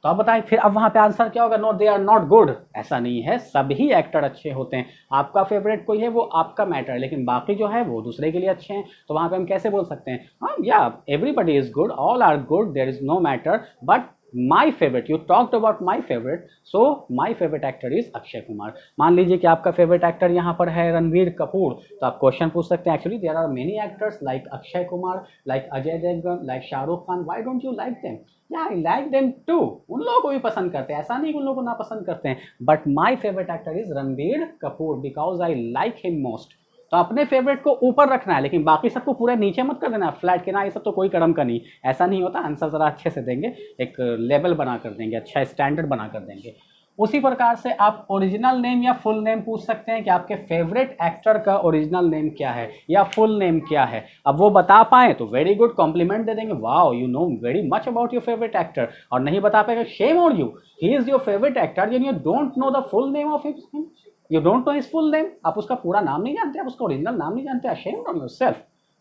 तो आप बताएं, फिर अब वहां पे आंसर क्या होगा? No they are not good. ऐसा नहीं है, सभी एक्टर अच्छे होते हैं। आपका फेवरेट कोई है वो आपका मैटर है, लेकिन बाकी जो है वो दूसरे के लिए अच्छे हैं। तो वहां पे हम कैसे बोल सकते हैं? हाँ या everybody is good, all are good, there is no matter, but my favourite, you talked about my favourite, so my favourite actor is Akshay Kumar. मान लीजिए कि आपका फेवरेट एक्टर यहाँ पर है रणवीर कपूर, तो आप क्वेश्चन पूछ सकते हैं actually there are many actors like Akshay Kumar, like Ajay Devgan, like Shahrukh Khan, why don't you like them? या आई लाइक देम टू, उन लोगों को भी पसंद करते हैं, ऐसा नहीं उन लोगों को ना पसंद करते हैं, but my favourite actor is Ranveer Kapoor because I like him most. तो अपने फेवरेट को ऊपर रखना है, लेकिन बाकी सबको पूरे नीचे मत कर देना फ्लैट के ना, ये सब तो कोई कदम का नहीं, ऐसा नहीं होता। आंसर जरा अच्छे से देंगे, एक लेवल बना कर देंगे, अच्छा स्टैंडर्ड बना कर देंगे। उसी प्रकार से आप ओरिजिनल नेम या फुल नेम पूछ सकते हैं कि आपके फेवरेट एक्टर का ओरिजिनल नेम क्या है या फुल नेम क्या है। अब वो बता पाए तो वेरी गुड, कॉम्प्लीमेंट दे देंगे, wow you know very much about your favourite actor. और नहीं बता पाएगा, shame on you, he is your favourite actor and you don't know the full name of him, you don't know his full name, आप उसका पूरा नाम नहीं जानते, आप उसका ओरिजिनल नाम नहीं जानते, शेम ऑन योरसेल्फ,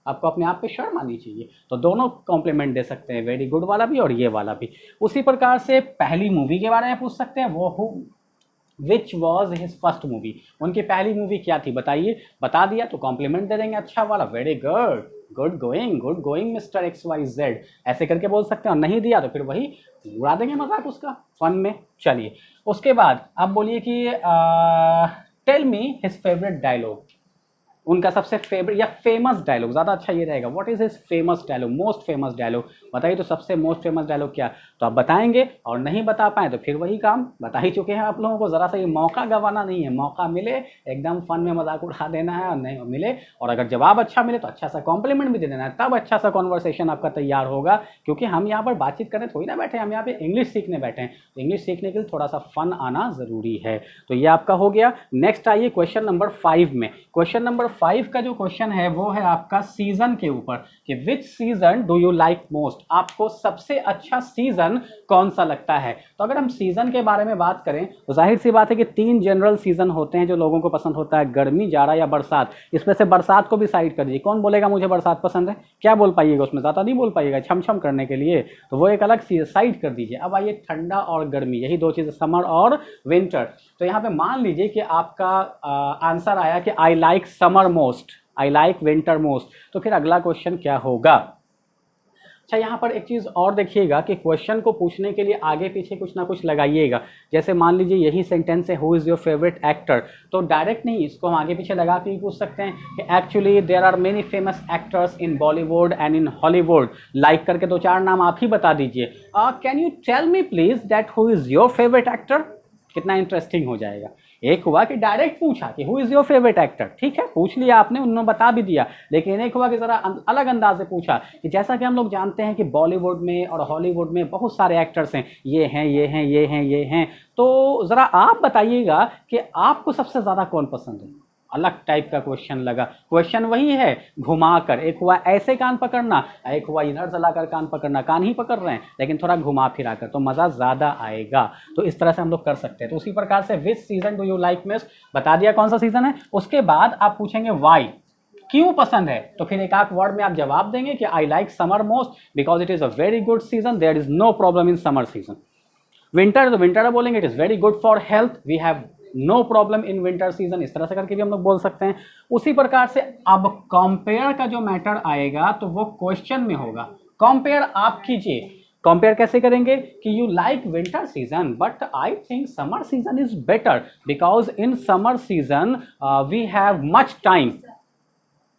आपको अपने आप पे शर्म आनी चाहिए। तो दोनों कॉम्प्लीमेंट दे सकते हैं, वेरी गुड वाला भी और ये वाला भी। उसी प्रकार से पहली मूवी के बारे में पूछ सकते हैं, वो which was his first movie, उनकी पहली मूवी क्या थी बताइए, बता दिया तो कॉम्प्लीमेंट दे देंगे अच्छा वाला, very good, good going mister X Y Z, ऐसे करके बोल सकते हैं। और नहीं दिया तो फिर वही उड़ा देंगे मजाक उसका फन में। चलिए उसके बाद आप बोलिए कि tell me his favourite dialogue, उनका सबसे फेवरेट या फेमस डायलॉग, ज़्यादा अच्छा ये रहेगा, what is his famous dialogue, most famous dialogue बताइए। तो सबसे मोस्ट फेमस डायलॉग क्या, तो आप बताएंगे, और नहीं बता पाए तो फिर वही काम बता ही चुके हैं आप लोगों को। ज़रा सा ये मौका गंवाना नहीं है, मौका मिले एकदम फन में मजाक उड़ा देना है, और नहीं मिले और अगर जवाब अच्छा मिले तो अच्छा सा कॉम्प्लीमेंट भी दे देना है, तब अच्छा सा कॉन्वर्सेशन आपका तैयार होगा। क्योंकि हम यहाँ पर बातचीत करने थोड़ी ना बैठे हैं, हम यहाँ पे इंग्लिश सीखने बैठे हैं, तो इंग्लिश सीखने के लिए थोड़ा सा फन आना ज़रूरी है। तो ये आपका हो गया। नेक्स्ट आइए क्वेश्चन नंबर 5 में। क्वेश्चन नंबर 5 का जो क्वेश्चन है वो है आपका सीजन के ऊपर, कि विच season do you like most, आपको सबसे अच्छा सीजन कौन सा लगता है। तो अगर हम सीजन के बारे में बात करें तो जाहिर सी बात है कि 3 जनरल सीजन होते हैं जो लोगों को पसंद होता है, गर्मी, जाड़ा या बरसात। इसमें से बरसात को भी साइड कर दीजिए, कौन बोलेगा मुझे बरसात पसंद है, क्या बोल पाइएगा उसमें, ज़्यादा नहीं बोल पाइएगा छम छम करने के लिए, तो वो एक अलग साइड कर दीजिए। अब आइए ठंडा और गर्मी, यही दो चीज़ें, समर और विंटर। तो यहाँ पे मान लीजिए कि आपका आंसर आया कि I like summer most, I like winter most, तो फिर अगला क्वेश्चन क्या होगा। अच्छा यहाँ पर एक चीज़ और देखिएगा कि क्वेश्चन को पूछने के लिए आगे पीछे कुछ ना कुछ लगाइएगा। जैसे मान लीजिए यही सेंटेंस है, who is your favourite actor, तो डायरेक्ट नहीं, इसको हम आगे पीछे लगा के ही पूछ सकते हैं कि actually there are many famous actors in Bollywood and in Hollywood, like करके 2-4 नाम आप ही बता दीजिए। Can you tell me please that who is your favourite actor, कितना इंटरेस्टिंग हो जाएगा। एक हुआ कि डायरेक्ट पूछा कि who is your favourite actor, ठीक है पूछ लिया आपने, उन्होंने बता भी दिया, लेकिन एक हुआ कि ज़रा अलग अंदाज से पूछा कि जैसा कि हम लोग जानते हैं कि बॉलीवुड में और हॉलीवुड में बहुत सारे एक्टर्स हैं, ये हैं ये हैं ये हैं ये हैं, तो ज़रा आप बताइएगा कि आपको सबसे ज़्यादा कौन पसंद है। अलग टाइप का क्वेश्चन लगा, क्वेश्चन वही है घुमाकर, एक हुआ ऐसे कान पकड़ना, एक हुआ इधर से लाकर कान पकड़ना, कान ही पकड़ रहे हैं लेकिन थोड़ा घुमा फिरा कर, तो मज़ा ज़्यादा आएगा। तो इस तरह से हम लोग कर सकते हैं। तो उसी प्रकार से विच season do you like most, बता दिया कौन सा सीजन है, उसके बाद आप पूछेंगे वाई, क्यों पसंद है, तो फिर एक आध वर्ड में आप जवाब देंगे कि I like summer most because it is a very good season, there is no problem in summer season. Winter, तो विंटर बोलेंगे it is very good for health, we have no problem in winter season, इस तरह से करके भी हम लोग बोल सकते हैं। उसी प्रकार से अब कंपेयर का जो मैटर आएगा तो वो क्वेश्चन में होगा, कंपेयर आप कीजिए। कंपेयर कैसे करेंगे कि you like winter season but I think summer season is better because in summer season we have much time,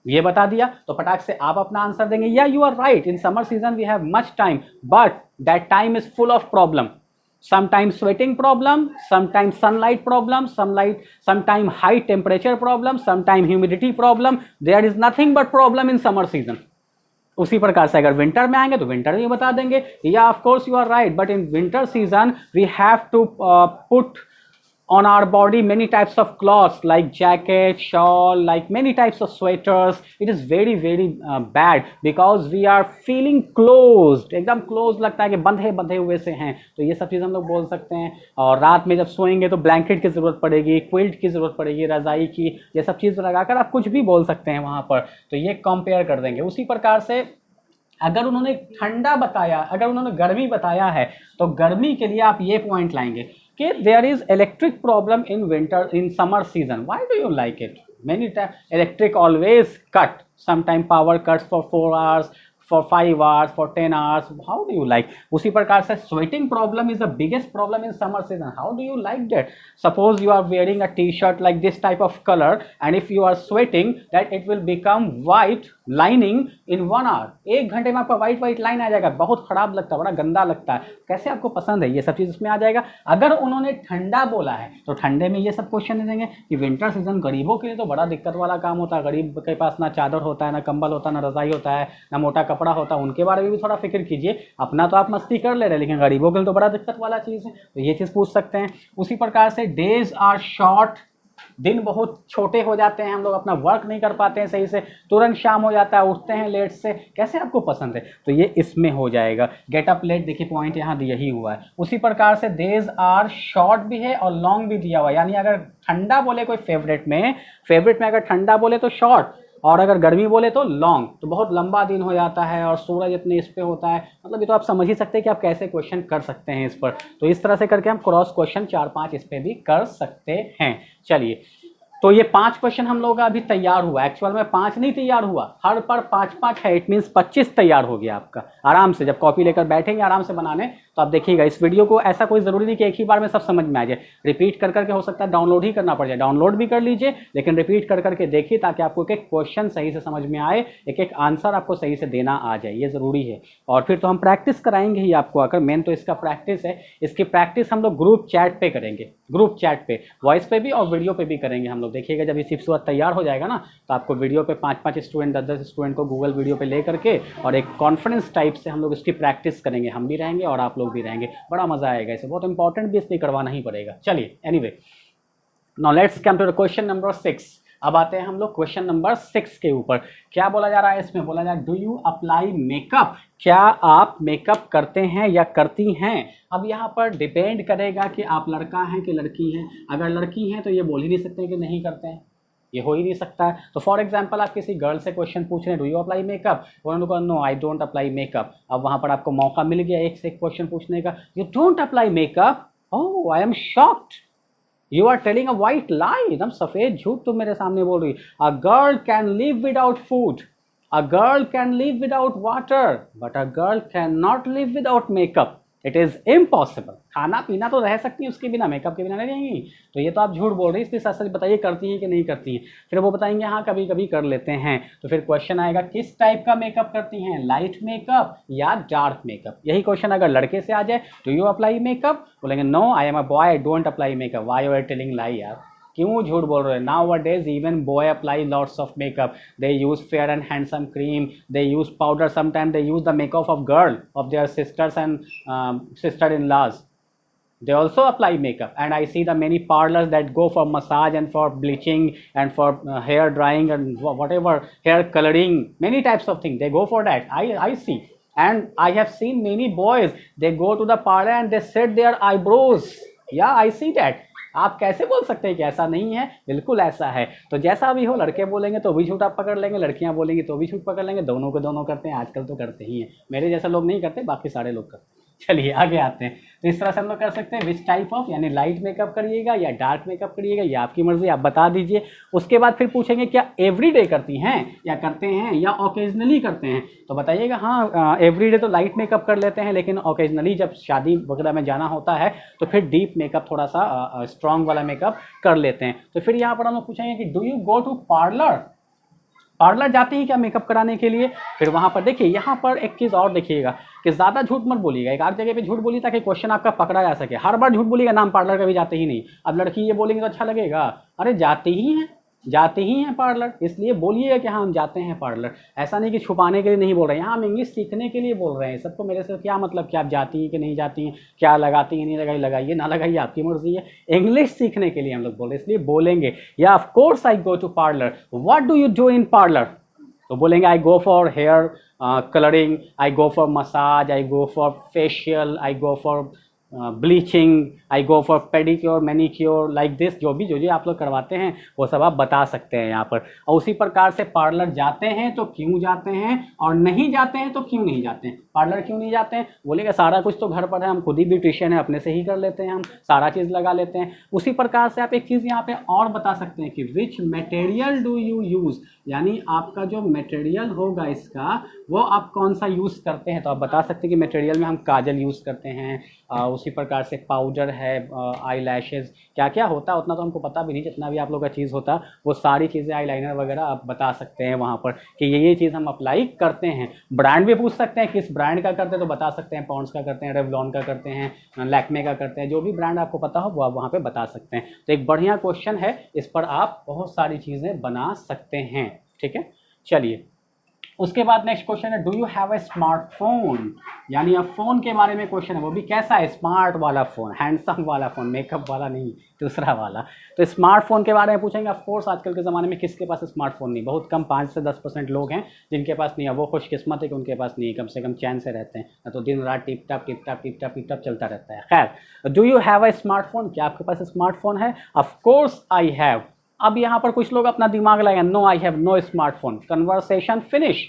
ये बता दिया तो फटाक से आप अपना आंसर देंगे, या you are right, in summer season we have much time but that time is full of problem, sometimes sweating problem, sometimes sunlight problem, sometime high temperature problem, sometime humidity problem, there is nothing but problem in summer season। उसी प्रकार से अगर winter में आएंगे तो winter भी बता देंगे, या of course you are right but in winter season we have to put on our body many types of clothes like jacket, shawl, like many types of sweaters. It is very bad because we are feeling closed, एकदम close लगता है कि बंधे बंधे हुए से हैं। तो ये सब चीज़ हम लोग बोल सकते हैं। और रात में जब सोएंगे तो ब्लैंकेट की ज़रूरत पड़ेगी, क्विल्ट की ज़रूरत पड़ेगी, रज़ाई की, ये सब चीज़ लगाकर आप कुछ भी बोल सकते हैं वहाँ पर। तो ये कंपेयर कर देंगे। उसी प्रकार से अगर उन्होंने ठंडा बताया, अगर उन्होंने गर्मी बताया है, तो गर्मी के लिए आप ये पॉइंट लाएंगे कि there is electric problem in winter, in summer season, why do you like it? Many time electric always cut, some time power cuts for 4 hours, for 5 hours, for 10 hours, how do you like? उसी प्रकार से sweating problem is the biggest problem in summer season, how do you like that? Suppose you are wearing a t-shirt like this type of color and if you are sweating that it will become white lining in 1 hour, 1 घंटे में आपका white line आ जाएगा, बहुत खराब लगता है, बड़ा गंदा लगता है। कैसे आपको पसंद है? ये सब चीज़ इसमें आ जाएगा। अगर उन्होंने ठंडा बोला है तो ठंडे में ये सब क्वेश्चन देंगे कि विंटर सीजन गरीबों के लिए तो बड़ा दिक्कत वाला काम होता है, गरीब के पास ना चादर होता है, ना कंबल होता है, ना रज़ाई होता है, ना मोटा कपड़ा होता है, उनके बारे में भी थोड़ा फिक्र कीजिए। अपना तो आप मस्ती कर ले रहे हैं लेकिन गरीबों के लिए तो बड़ा दिक्कत वाला चीज़ है, तो ये चीज़ पूछ सकते हैं। उसी प्रकार से डेज आर शॉर्ट, दिन बहुत छोटे हो जाते हैं, हम लोग अपना वर्क नहीं कर पाते हैं सही से, तुरंत शाम हो जाता है, उठते हैं लेट से, कैसे आपको पसंद है? तो ये इसमें हो जाएगा। गेट अप लेट, देखिए पॉइंट यहाँ यही हुआ है। उसी प्रकार से डेज आर शॉर्ट भी है और लॉन्ग भी दिया हुआ है, यानी अगर ठंडा बोले कोई फेवरेट में अगर ठंडा बोले तो शॉर्ट, और अगर गर्मी बोले तो लॉन्ग, तो बहुत लंबा दिन हो जाता है और सूरज इतने इस पे होता है। मतलब ये तो आप समझ ही सकते हैं कि आप कैसे क्वेश्चन कर सकते हैं इस पर। तो इस तरह से करके हम क्रॉस क्वेश्चन 4-5 इस पे भी कर सकते हैं। चलिए, तो ये 5 क्वेश्चन हम लोग का अभी तैयार हुआ। एक्चुअल में 5 नहीं तैयार हुआ, हर पर 5-5 है, इट मीन्स 25 तैयार हो गया आपका। आराम से जब कॉपी लेकर बैठेंगे आराम से बनाने, तो आप देखिएगा इस वीडियो को, ऐसा कोई ज़रूरी नहीं कि एक ही बार में सब समझ में आ जाए, रिपीट कर करके हो सकता है डाउनलोड ही करना पड़ जाए, डाउनलोड भी कर लीजिए लेकिन रिपीट कर करके देखिए ताकि आपको एक एक क्वेश्चन सही से समझ में आए, एक एक आंसर आपको सही से देना आ जाए, ये ज़रूरी है। और फिर तो हम प्रैक्टिस कराएंगे ही आपको आकर, मेन तो इसका प्रैक्टिस है। इसकी प्रैक्टिस हम लोग ग्रुप चैट पे करेंगे, ग्रुप चैट पे, वॉइस पे भी और वीडियो पे भी करेंगे हम लोग। देखिएगा जब इसी सूरत तैयार हो जाएगा ना, तो आपको वीडियो पे 5-5 स्टूडेंट, 10-10 स्टूडेंट को गूगल वीडियो पे ले करके और एक कॉन्फ्रेंस टाइप से हम लोग इसकी प्रैक्टिस करेंगे, हम भी रहेंगे और आप लोग भी रहेंगे, बड़ा मजा आएगा। इसे बहुत इंपॉर्टेंट भी इसलिए करवाना ही पड़ेगा। चलिए, anyway, now let's come to the question number 6। अब आते हैं हम लोग क्वेश्चन नंबर 6 के ऊपर। क्या बोला जा रहा है इसमें? बोला जा रहा है डू यू अप्लाई मेकअप, क्या आप मेकअप करते हैं या करती हैं? अब यहाँ पर डिपेंड करेगा कि आप लड़का हैं कि लड़की हैं। अगर लड़की हैं तो ये बोल ही नहीं सकते कि नहीं करते हैं, ये हो ही नहीं सकता है। तो फॉर एग्जांपल आप किसी गर्ल से क्वेश्चन पूछ रहे हैं, डू यू अप्लाई मेकअप, उन्होंने कहा no I don't apply makeup. अब वहाँ पर आपको मौका मिल गया एक से एक क्वेश्चन पूछने का, you don't apply makeup, oh I am shocked, you are telling a white lie, एकदम सफ़ेद झूठ तुम मेरे सामने बोल रही। A girl can live without food, a girl can live without water, but a girl can not live without makeup, it is impossible. खाना पीना तो रह सकती है उसके बिना, मेकअप के बिना नहीं रहेंगी। तो ये तो आप झूठ बोल रही हैं, इसलिए सच सच बताइए करती हैं कि नहीं करती हैं। फिर वो बताएंगे हाँ कभी कभी कर लेते हैं। तो फिर क्वेश्चन आएगा किस टाइप का मेकअप करती हैं, light makeup or dark makeup. यही क्वेश्चन अगर लड़के से आ जाए, डू यू अप्लाई मेकअप, बोलेंगे no I am a boy I don't apply makeup. Why you are telling lie यार, क्यों झूठ बोल रहे हैं? Nowadays even boy apply lots of makeup, they use fair and handsome cream, they use powder, sometime they use the makeup of girl of their sisters and sister in laws, they also apply makeup. And I see the many parlors that go for massage and for bleaching and for hair drying and whatever, hair coloring, many types of things they go for that. I see, and I have seen many boys, they go to the parlor and they set their eyebrows. Yeah, I see that. आप कैसे बोल सकते हैं कि ऐसा नहीं है? बिल्कुल ऐसा है। तो जैसा भी हो, लड़के बोलेंगे तो भी झूठ आप पकड़ लेंगे, लड़कियां बोलेंगी तो भी झूठ पकड़ लेंगे, दोनों के दोनों करते हैं, आजकल तो करते ही हैं। मेरे जैसा लोग नहीं करते, बाकी सारे लोग करते हैं। चलिए आगे आते हैं। तो इस तरह से हम लोग कर सकते हैं विच टाइप ऑफ, यानी लाइट मेकअप करिएगा या डार्क मेकअप करिएगा, ये आपकी मर्जी, आप बता दीजिए। उसके बाद फिर पूछेंगे क्या एवरीडे करती हैं या करते हैं या ओकेजनली करते हैं, तो बताइएगा हाँ एवरीडे तो लाइट मेकअप कर लेते हैं, लेकिन ओकेजनली जब शादी वगैरह में जाना होता है तो फिर डीप मेकअप, थोड़ा सा स्ट्रॉन्ग वाला मेकअप कर लेते हैं। तो फिर यहाँ पर हम लोग पूछेंगे कि do you go to parlour, parlour जाते ही क्या मेकअप कराने के लिए। फिर वहाँ पर देखिए, यहाँ पर एक चीज़ और देखिएगा कि ज़्यादा झूठ मत बोलिएगा, एक आध जगह पे झूठ बोलिए ताकि क्वेश्चन आपका पकड़ा जा सके। हर बार झूठ बोलिएगा नाम पार्लर का भी जाते ही नहीं। अब लड़की ये बोलेंगे तो अच्छा लगेगा, अरे जाते ही हैं, जाते ही हैं पार्लर, इसलिए बोलिएगा कि हाँ हम जाते हैं पार्लर। ऐसा नहीं कि छुपाने के लिए नहीं बोल रहे हैं, यहाँ हम इंग्लिश सीखने के लिए बोल रहे हैं। सबको मेरे से क्या मतलब कि आप जाती हैं कि नहीं जाती हैं, क्या लगाती हैं नहीं लगाई, लगाइए ना लगाइए आपकी मर्जी है। इंग्लिश सीखने के लिए हम लोग बोल रहे हैं, इसलिए बोलेंगे या of course I go to parlour. What do you do in parlour? तो बोलेंगे I go for hair colouring, I go for massage, I go for facial, I go for bleaching, I go for pedicure manicure, like this. जो भी आप लोग करवाते हैं वो सब आप बता सकते हैं यहाँ पर। और उसी प्रकार से पार्लर जाते हैं तो क्यों जाते हैं, और नहीं जाते हैं तो क्यों नहीं जाते हैं। पार्लर क्यों नहीं जाते हैं, बोलेगा सारा कुछ तो घर पर है, हम खुद ही ब्यूटिशियन है, अपने से ही कर लेते हैं, हम सारा चीज़ लगा लेते हैं। उसी प्रकार से आप एक चीज़ यहाँ पे और बता सकते हैं कि which material do you use, यानी आपका जो मटेरियल होगा इसका वो आप कौन सा यूज़ करते हैं। तो आप बता सकते हैं कि मटेरियल में हम काजल यूज़ करते हैं, उसी प्रकार से पाउडर है, आई लैशेज़, क्या क्या होता है उतना तो हमको पता भी नहीं, जितना भी आप लोग का चीज़ होता वो सारी चीज़ें, आई लाइनर वगैरह आप बता सकते हैं वहाँ पर कि ये चीज़ हम अप्लाई करते हैं। ब्रांड भी पूछ सकते हैं किस ब्रांड का करते हैं, तो बता सकते हैं पॉन्ड्स का करते हैं, रेवलॉन का करते हैं, लैक्मे का करते हैं, जो भी ब्रांड आपको पता हो वो आप वहाँ पर बता सकते हैं। तो एक बढ़िया क्वेश्चन है, इस पर आप बहुत सारी चीज़ें बना सकते हैं। ठीक है, चलिए उसके बाद नेक्स्ट क्वेश्चन है, do you have a smartphone, यानी अब फ़ोन के बारे में क्वेश्चन है, वो भी कैसा है, स्मार्ट वाला फ़ोन, हैंडसम वाला फ़ोन, मेकअप वाला नहीं, दूसरा वाला। तो स्मार्टफोन के बारे में पूछेंगे। ऑफ कोर्स आजकल के ज़माने में किसके पास स्मार्टफोन नहीं, बहुत कम 5 से 10% लोग हैं जिनके पास नहीं है। वो खुशकिस्मत है कि उनके पास नहीं है, कम से कम चैन से रहते हैं, तो दिन रात टिप टॉप चलता रहता है। खैर, do you have a smartphone, क्या आपके पास स्मार्टफोन है? Of course I have. अब यहाँ पर कुछ लोग अपना दिमाग लगाएं, no I have no smartphone, conversation finish.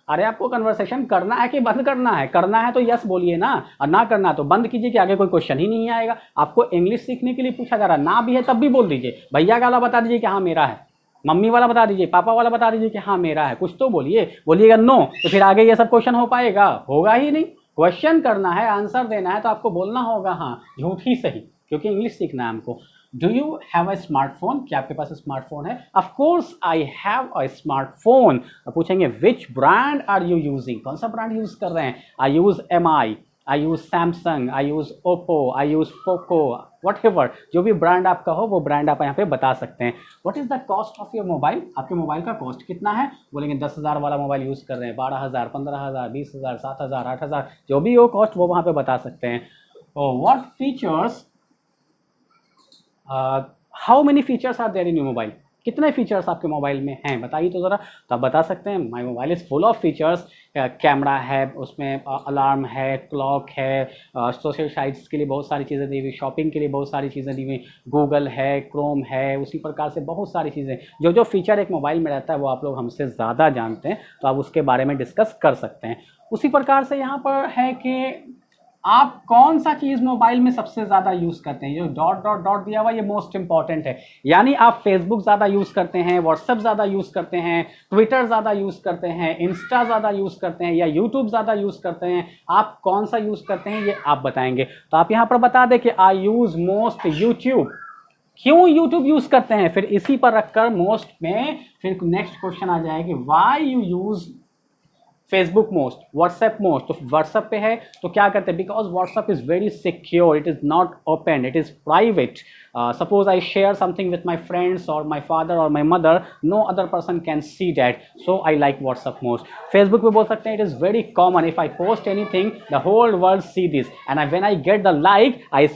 अरे आपको कन्वर्सेशन करना है कि बंद करना है? करना है तो यस बोलिए ना, और ना करना है तो बंद कीजिए कि आगे कोई क्वेश्चन ही नहीं आएगा। आपको इंग्लिश सीखने के लिए पूछा जा रहा है, ना भी है तब भी बोल दीजिए, भैया वाला बता दीजिए कि हाँ मेरा है, मम्मी वाला बता दीजिए, पापा वाला बता दीजिए कि हाँ मेरा है, कुछ तो बोलिए। बोलिएगा नो तो फिर आगे ये सब क्वेश्चन हो पाएगा? होगा ही नहीं। क्वेश्चन करना है, आंसर देना है तो आपको बोलना होगा हाँ, झूठ ही सही, क्योंकि इंग्लिश सीखना है हमको। Do you have a smartphone, क्या आपके पास स्मार्टफोन है? Of course I have a smartphone. पूछेंगे which brand are you using, कौन सा ब्रांड यूज कर रहे हैं? I use MI, I use Samsung, I use Oppo, I use Poco, whatever, जो भी ब्रांड आपका हो वो ब्रांड आप यहाँ पे बता सकते हैं। What is the cost of your mobile, आपके मोबाइल का कॉस्ट कितना है? बोलेंगे 10,000 वाला मोबाइल यूज़ कर रहे हैं, 12,000, 15,000, 20,000, 7,000, 8,000, जो भी हो कॉस्ट वो वहाँ पे बता सकते हैं। What features, how many features are there in your mobile, कितने फीचर्स आपके मोबाइल में हैं बताइए तो ज़रा। तो आप बता सकते हैं my mobile is full of features, camera है उसमें, अलार्म है, क्लॉक है, सोशल साइट्स के लिए बहुत सारी चीज़ें दी हुई, शॉपिंग के लिए बहुत सारी चीज़ें दी हुई, गूगल है, क्रोम है, उसी प्रकार से बहुत सारी चीज़ें, जो फीचर एक मोबाइल में रहता है वो आप लोग हमसे ज़्यादा जानते हैं, तो आप उसके बारे में डिस्कस कर सकते हैं। उसी प्रकार से यहाँ पर है कि आप कौन सा चीज़ मोबाइल में सबसे ज़्यादा यूज़ करते हैं, जो डॉट डॉट डॉट दिया हुआ ये मोस्ट इंपॉर्टेंट है, यानी आप फेसबुक ज़्यादा यूज़ करते हैं, व्हाट्सएप ज़्यादा यूज़ करते हैं, ट्विटर ज़्यादा यूज़ करते हैं, इंस्टा ज़्यादा यूज़ करते हैं, या यूट्यूब ज़्यादा यूज़ करते हैं, आप कौन सा यूज़ करते हैं ये आप बताएंगे। तो आप यहाँ पर बता दें कि आई यूज़ मोस्ट यूट्यूब। क्यों यूट्यूब यूज़ करते हैं, फिर इसी पर रखकर मोस्ट में फिर नेक्स्ट क्वेश्चन आ जाए कि why you use Facebook most, WhatsApp most. तो व्हाट्सएप पे है तो क्या करते हैं, because WhatsApp is very secure, it is not open, it is private. Suppose I share something with my friends और माई फादर और my mother, no other person can see that, so I like WhatsApp most. Facebook पे बोल सकते हैं it is very common, if I post anything the whole world see this and when I get the like I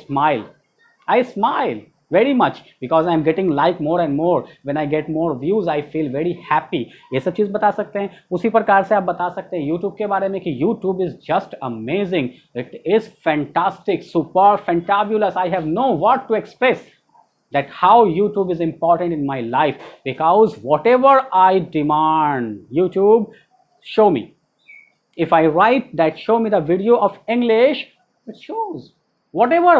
smile very much because I am getting like more and more, when I get more views I feel very happy। ये सब चीज़ बता सकते हैं। उसी प्रकार से आप बता सकते हैं YouTube के बारे में कि YouTube is just amazing, it is fantastic, super fantabulous, I have no word to express that how YouTube is important in my life, because whatever I demand, YouTube show me। If I write that show me the video of English, it shows whatever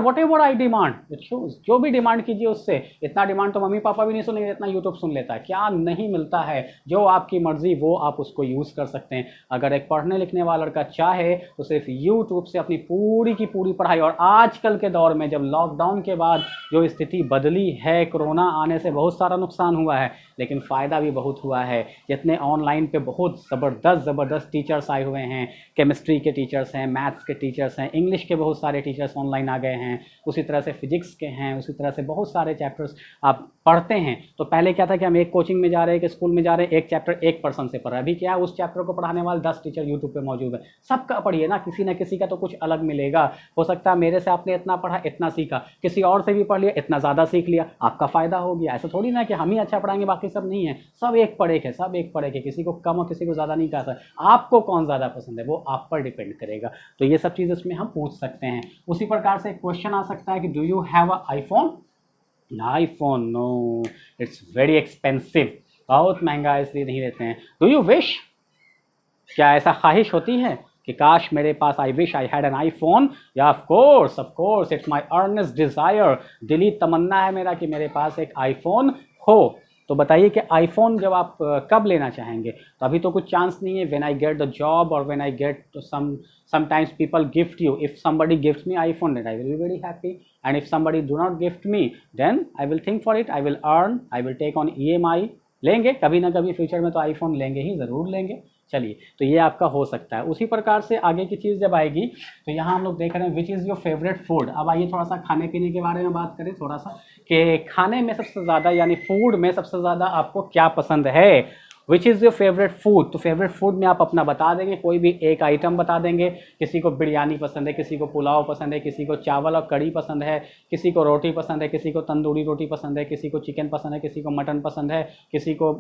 I demand, it shows। जो भी demand कीजिए उससे, इतना demand तो mummy papa भी नहीं सुनेंगे, इतना यूट्यूब सुन लेता है। क्या नहीं मिलता है, जो आपकी मर्जी वो आप उसको यूज़ कर सकते हैं। अगर एक पढ़ने लिखने वाला लड़का चाहे तो सिर्फ यूट्यूब से अपनी पूरी की पूरी पढ़ाई, और आजकल के दौर में जब लॉकडाउन के बाद जो स्थिति बदली है, कोरोना आने से बहुत सारा नुकसान हुआ है लेकिन फ़ायदा भी बहुत हुआ है। जितने ऑनलाइन पे बहुत ज़बरदस्त टीचर्स आए हुए हैं, केमिस्ट्री के टीचर्स हैं, मैथ्स के टीचर्स हैं, इंग्लिश के बहुत सारे टीचर्स ऑनलाइन लाइन आ गए हैं, उसी तरह से फिजिक्स के हैं, उसी तरह से बहुत सारे चैप्टर्स आप पढ़ते हैं। तो पहले क्या था कि हम एक कोचिंग में जा रहे हैं, एक स्कूल में जा रहे हैं, एक चैप्टर एक पर्सन से पढ़ रहे हैं। अभी क्या है, उस चैप्टर को पढ़ाने वाले 10 टीचर यूट्यूब पे मौजूद है, सबका पढ़िए ना, किसी न किसी का तो कुछ अलग मिलेगा। हो सकता है मेरे से आपने इतना पढ़ा, इतना सीखा, किसी और से भी पढ़ लिया, इतना ज़्यादा सीख लिया, आपका फ़ायदा हो गया। ऐसा थोड़ी ना कि हम ही अच्छा पढ़ाएंगे बाकी सब नहीं है, सब एक पढ़े है, सब एक पढ़े है, किसी को कम और किसी को ज़्यादा नहीं कहा सकता। आपको कौन ज़्यादा पसंद है वो आप पर डिपेंड करेगा। तो ये सब चीज़ इसमें हम पूछ सकते हैं। उसी प्रकार से एक क्वेश्चन आ सकता है कि do you have a iPhone? IPhone no, it's very expensive, बहुत महंगा है, इसलिए नहीं लेते हैं। Do you wish? क्या ऐसा ख्वाहिश होती है कि काश मेरे पास, I wish I had an iPhone? या of course it's my earnest desire, दिली तमन्ना है मेरा कि मेरे पास एक आईफोन हो। तो बताइए कि आईफोन जब आप कब लेना चाहेंगे? तो अभी तो कुछ चांस नहीं है। When I get the job और when I get sometimes people gift you. If somebody gifts me iPhone, then I will be very happy. And if somebody do not gift me, then I will think for it, I will earn, I will take on EMI. लेंगे कभी ना कभी future में तो iPhone लेंगे ही, ज़रूर लेंगे। चलिए, तो ये आपका हो सकता है। उसी प्रकार से आगे की चीज़ जब आएगी तो यहाँ हम लोग देख रहे हैं which is your favourite food. अब आइए थोड़ा सा खाने पीने के बारे में बात करें थोड़ा सा, कि खाने में सबसे ज़्यादा यानी फूड में सबसे ज़्यादा आपको क्या पसंद है। विच इज़ योर फेवरेट फूड? तो फेवरेट फूड में आप अपना बता देंगे, कोई भी एक आइटम बता देंगे। किसी को बिरयानी पसंद है, किसी को पुलाव पसंद है, किसी को चावल और कड़ी पसंद है, किसी को रोटी पसंद है, किसी को तंदूरी रोटी पसंद है, किसी को चिकन पसंद है, किसी को मटन पसंद है, किसी को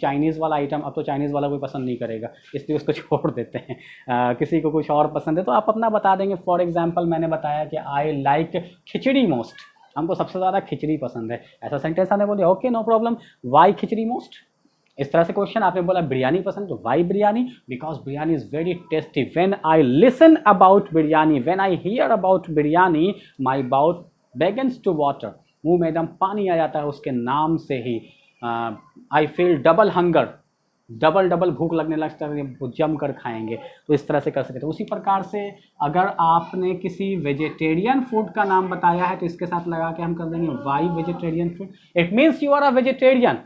चाइनीज़ वाला आइटम। अब तो चाइनीज़ वाला कोई पसंद नहीं करेगा, इसलिए उसको छोड़ देते हैं। किसी को कुछ और पसंद है तो आप अपना बता देंगे। फॉर एग्जाम्पल मैंने बताया कि आई लाइक खिचड़ी मोस्ट, हमको सबसे ज़्यादा खिचड़ी पसंद है। ऐसा सेंटेंस आने बोले okay no problem, why khichdi most? इस तरह से क्वेश्चन। आपने बोला बिरयानी पसंद, तो why biryani? Because biryani is very tasty. When I listen about biryani, when I hear about biryani, my mouth begins to water, मुंह में एकदम पानी आ जाता है उसके नाम से ही। I feel double hunger, double भूख लगने लगता है, वो जम कर खाएंगे। तो इस तरह से कर सकते हैं। उसी प्रकार से अगर आपने किसी वेजिटेरियन फूड का नाम बताया है तो इसके साथ लगा के हम कर देंगे why vegetarian food, it means you are a vegetarian,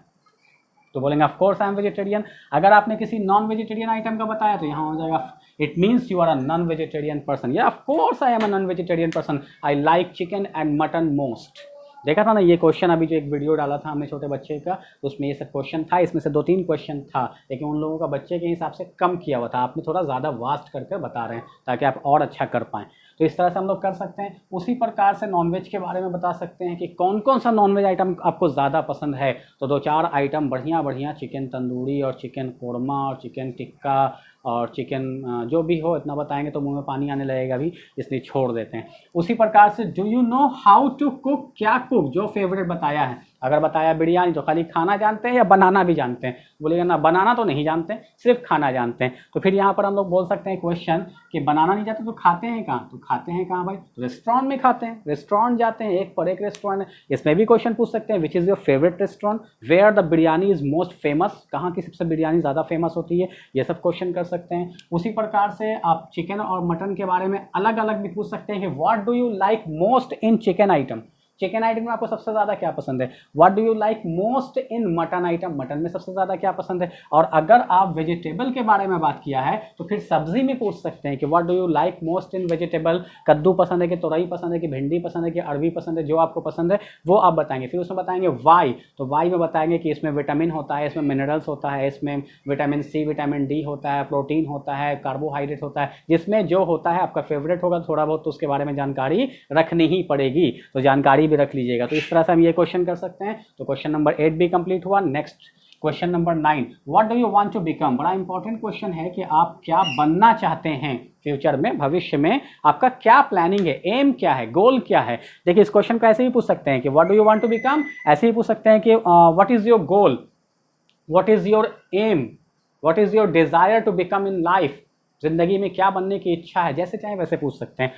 तो बोलेंगे of course I am vegetarian. अगर आपने किसी नॉन वेजिटेरियन आइटम का बताया तो यहाँ हो जाएगा it means you are a non vegetarian person, या of course I am a non vegetarian person, I like chicken and mutton most. देखा था ना ये क्वेश्चन, अभी जो एक वीडियो डाला था हमने छोटे बच्चे का, तो उसमें ये सब क्वेश्चन था। इसमें से 2-3 क्वेश्चन था, लेकिन उन लोगों का बच्चे के हिसाब से कम किया हुआ था। आपने थोड़ा ज़्यादा वास्ट करके बता रहे हैं ताकि आप और अच्छा कर पाएँ। तो इस तरह से हम लोग कर सकते हैं। उसी प्रकार से नॉनवेज के बारे में बता सकते हैं कि कौन कौन सा नॉनवेज आइटम आपको ज़्यादा पसंद है। तो 2-4 आइटम बढ़िया चिकन तंदूरी और चिकन कोरमा और चिकन टिक्का और चिकन जो भी हो, इतना बताएंगे तो मुंह में पानी आने लगेगा भी, इसलिए छोड़ देते हैं। उसी प्रकार से do you know how to cook? क्या कुक? जो फेवरेट बताया है। अगर बताया बिरयानी तो खाली खाना जानते हैं या बनाना भी जानते हैं? बोलेगा ना बनाना तो नहीं जानते, सिर्फ खाना जानते हैं। तो फिर यहाँ पर हम लोग बोल सकते हैं क्वेश्चन कि बनाना नहीं जानते तो खाते हैं कहाँ? तो खाते हैं कहाँ भाई? तो रेस्टोरेंट में खाते हैं, रेस्टोरेंट जाते हैं, एक पर एक रेस्टोरेंट है। इसमें भी क्वेश्चन पूछ सकते हैं which is your favourite restaurant, where the biryani is most famous, कहाँ की सबसे बिरयानी ज़्यादा फेमस होती है, ये सब क्वेश्चन कर सकते हैं। उसी प्रकार से आप चिकन और मटन के बारे में अलग अलग भी पूछ सकते हैं कि what do you like most in chicken item, chicken item में आपको सबसे ज़्यादा क्या पसंद है। What do you like most in mutton item, mutton में सबसे ज़्यादा क्या पसंद है। और अगर आप वेजिटेबल के बारे में बात किया है तो फिर सब्जी में पूछ सकते हैं कि what do you like most in vegetable, कद्दू पसंद है कि तोरई पसंद है कि भिंडी पसंद है कि अरबी पसंद है, जो आपको पसंद है वो आप बताएंगे। फिर उसमें बताएंगे वाई, तो वाई में बताएंगे कि इसमें विटामिन होता है, इसमें मिनरल्स होता है, इसमें विटामिन सी विटामिन डी होता है, प्रोटीन होता है, कार्बोहाइड्रेट होता है, जिसमें जो होता है आपका फेवरेट होगा थोड़ा बहुत तो उसके बारे में जानकारी रखनी ही पड़ेगी, तो जानकारी भी रख लीजिएगा। तो इस तरह से हम ये क्वेश्चन कर सकते हैं। तो क्वेश्चन नंबर 8 भी कंप्लीट हुआ। Next question number 9, what do you want to become. बड़ा इंपॉर्टेंट क्वेश्चन है कि आप क्या बनना चाहते हैं फ्यूचर में, भविष्य में आपका क्या प्लानिंग है, एम क्या है, गोल क्या है। देखिए इस क्वेश्चन को ऐसे भी पूछ सकते हैं कि what do you want to become, ऐसे ही पूछ सकते हैं कि what is your goal, what is your aim, what is your desire to become in life, जिंदगी में क्या बनने की इच्छा है, जैसे चाहे वैसे पूछ सकते हैं।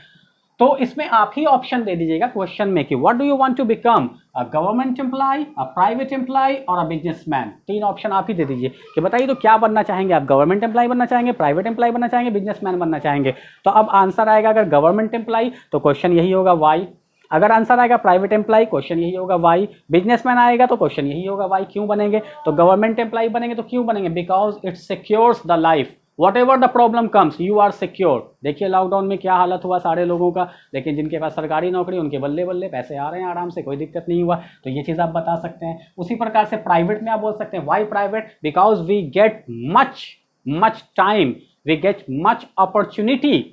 तो इसमें आप ही ऑप्शन दे दीजिएगा क्वेश्चन में कि what do you want to become, a government employ, a private employ और अ बिजनेसमैन। 3 ऑप्शन आप ही दे दीजिए कि बताइए तो क्या बनना चाहेंगे आप, गवर्नमेंट एम्प्लॉय बनना चाहेंगे, प्राइवेट एम्प्लॉय बनना चाहेंगे, बिजनेसमैन बनना चाहेंगे। तो अब आंसर आएगा अगर गवर्नमेंट एम्प्लॉय तो क्वेश्चन यही होगा वाई, अगर आंसर आएगा प्राइवेट एम्प्लॉय क्वेश्चन यही होगा वाई, बिजनेसमैन आएगा तो क्वेश्चन यही होगा वाई। क्यों बनेंगे, तो गवर्नमेंट एम्प्लॉय बनेंगे तो क्यों बनेंगे, because it secures the life, whatever the problem comes you are secure. देखिए लॉकडाउन में क्या हालत हुआ सारे लोगों का, लेकिन जिनके पास सरकारी नौकरी उनके बल्ले बल्ले पैसे आ रहे हैं आराम से, कोई दिक्कत नहीं हुआ। तो ये चीज़ आप बता सकते हैं। उसी प्रकार से प्राइवेट में आप बोल सकते हैं, why private, because we get much time, we get much opportunity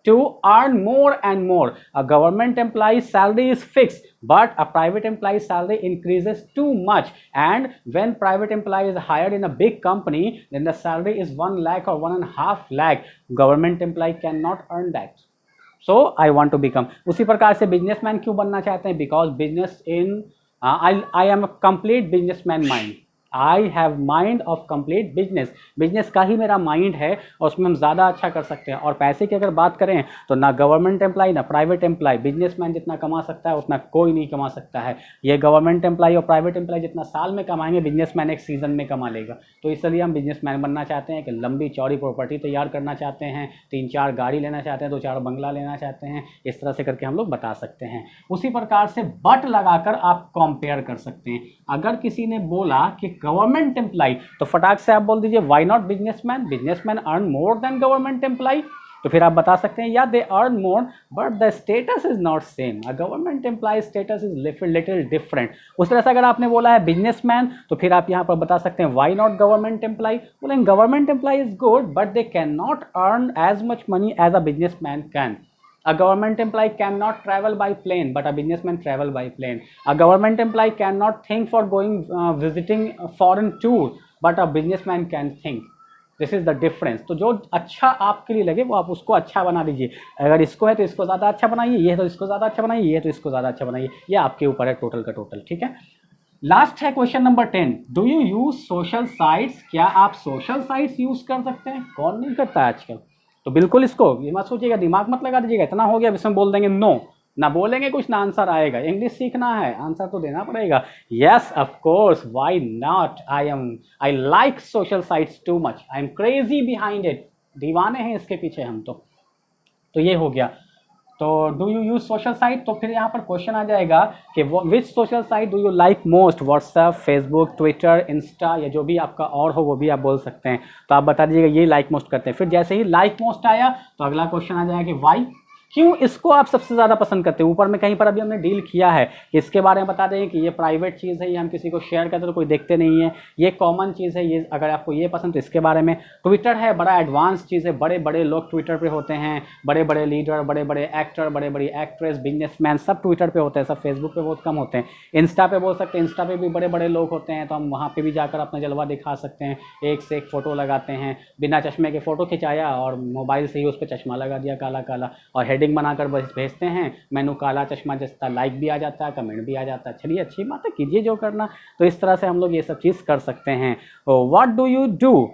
to earn more and more. A government employee's salary is fixed, but a private employee's salary increases too much. And when private employee is hired in a big company, then the salary is 1 lakh or 1.5 lakh. Government employee cannot earn that. So I want to become. उसी प्रकार से businessman क्यों बनना चाहते हैं? Because business in I am a complete businessman mind. I have mind of complete business. Business का ही मेरा mind है और उसमें हम ज़्यादा अच्छा कर सकते हैं। और पैसे की अगर बात करें तो ना गवर्नमेंट एम्प्लॉय ना प्राइवेट एम्प्लॉय, बिजनेसमैन जितना कमा सकता है उतना कोई नहीं कमा सकता है। ये गवर्नमेंट एम्प्लॉय और प्राइवेट एम्प्लॉय जितना साल में कमाएंगे, बिजनेसमैन एक सीज़न में कमा लेगा। तो इसलिए हम बिजनेसमैन बनना चाहते हैं कि लंबी चौड़ी प्रॉपर्टी तैयार करना चाहते हैं, 3-4 गाड़ी लेना चाहते हैं, 2-4 बंगला लेना चाहते हैं। इस तरह से करके हम लोग बता सकते हैं। उसी प्रकार से बट लगाकर आप कंपेयर कर सकते हैं। अगर किसी ने बोला कि गवर्नमेंट एम्प्लॉय, तो फटाक से आप बोल दीजिए why not businessman, businessman earn more than government employ. तो फिर आप बता सकते हैं या they earn more but the status is not same, a government employ status is little different. उस तरह से अगर आपने बोला है बिजनेसमैन, तो फिर आप यहाँ पर बता सकते हैं व्हाई नॉट गवर्नमेंट एम्प्लॉय। बोलेंगे government employ is good but they can not earn as much money as a businessman can. A government employee cannot travel by plane, but a businessman travel by plane. A government employee cannot think for going visiting a foreign tour, but a businessman can think. This is the difference. तो जो अच्छा आपके लिए लगे वो आप उसको अच्छा बना दीजिए। अगर इसको है तो इसको ज़्यादा अच्छा बनाइए, ये है तो इसको ज़्यादा अच्छा बनाइए, ये है तो इसको ज़्यादा अच्छा बनाइए। ये आपके ऊपर है टोटल का टोटल। ठीक है। लास्ट है question number 10, do you use social sites? क्या आप सोशल साइट्स यूज कर सकते हैं? कौन नहीं करता है आजकल? तो बिल्कुल इसको ये मत सोचिएगा, दिमाग मत लगा दीजिएगा, इतना हो गया इसमें बोल देंगे नो, ना बोलेंगे कुछ ना आंसर आएगा। इंग्लिश सीखना है, आंसर तो देना पड़ेगा। Yes of course, why not, I like social sites too much, I am crazy behind it, दीवाने हैं इसके पीछे हम तो ये हो गया। तो do you use social site? तो फिर यहाँ पर क्वेश्चन आ जाएगा कि which social site do you like most? WhatsApp, Facebook, Twitter, Insta, या जो भी आपका और हो वो भी आप बोल सकते हैं। तो आप बता दीजिएगा ये लाइक मोस्ट करते हैं। फिर जैसे ही लाइक मोस्ट आया तो अगला क्वेश्चन आ जाएगा कि वाई, क्यों इसको आप सबसे ज़्यादा पसंद करते हैं? ऊपर में कहीं पर अभी हमने डील किया है, इसके बारे में बता दें कि ये प्राइवेट चीज़ है, ये हम किसी को शेयर करते तो कोई देखते नहीं है, ये कॉमन चीज़ है, ये अगर आपको ये पसंद तो इसके बारे में। ट्विटर है, बड़ा एडवांस चीज़ है, बड़े बड़े लोग ट्विटर पे होते हैं, बड़े बड़े लीडर, बड़े बड़े एक्टर, बड़े बड़ी एक्ट्रेस, बिजनेसमैन सब ट्विटर पे होते हैं, सब फेसबुक पे बहुत कम होते हैं। इंस्टा पे बोल सकते हैं, इंस्टा पे भी बड़े बड़े लोग होते हैं, तो हम वहाँ पर भी जाकर अपना जलवा दिखा सकते हैं, एक से एक फ़ोटो लगाते हैं, बिना चश्मे के फ़ोटो खिंचाया और मोबाइल से ही उस पर चश्मा लगा दिया काला काला और हेडिंग बनाकर बस भेजते हैं, मैनू काला चश्मा जैसा, लाइक भी आ जाता है, कमेंट भी आ जाता है। चलिए अच्छी बात है, कीजिए जो करना। तो इस तरह से हम लोग ये सब चीज़ कर सकते हैं। What do you do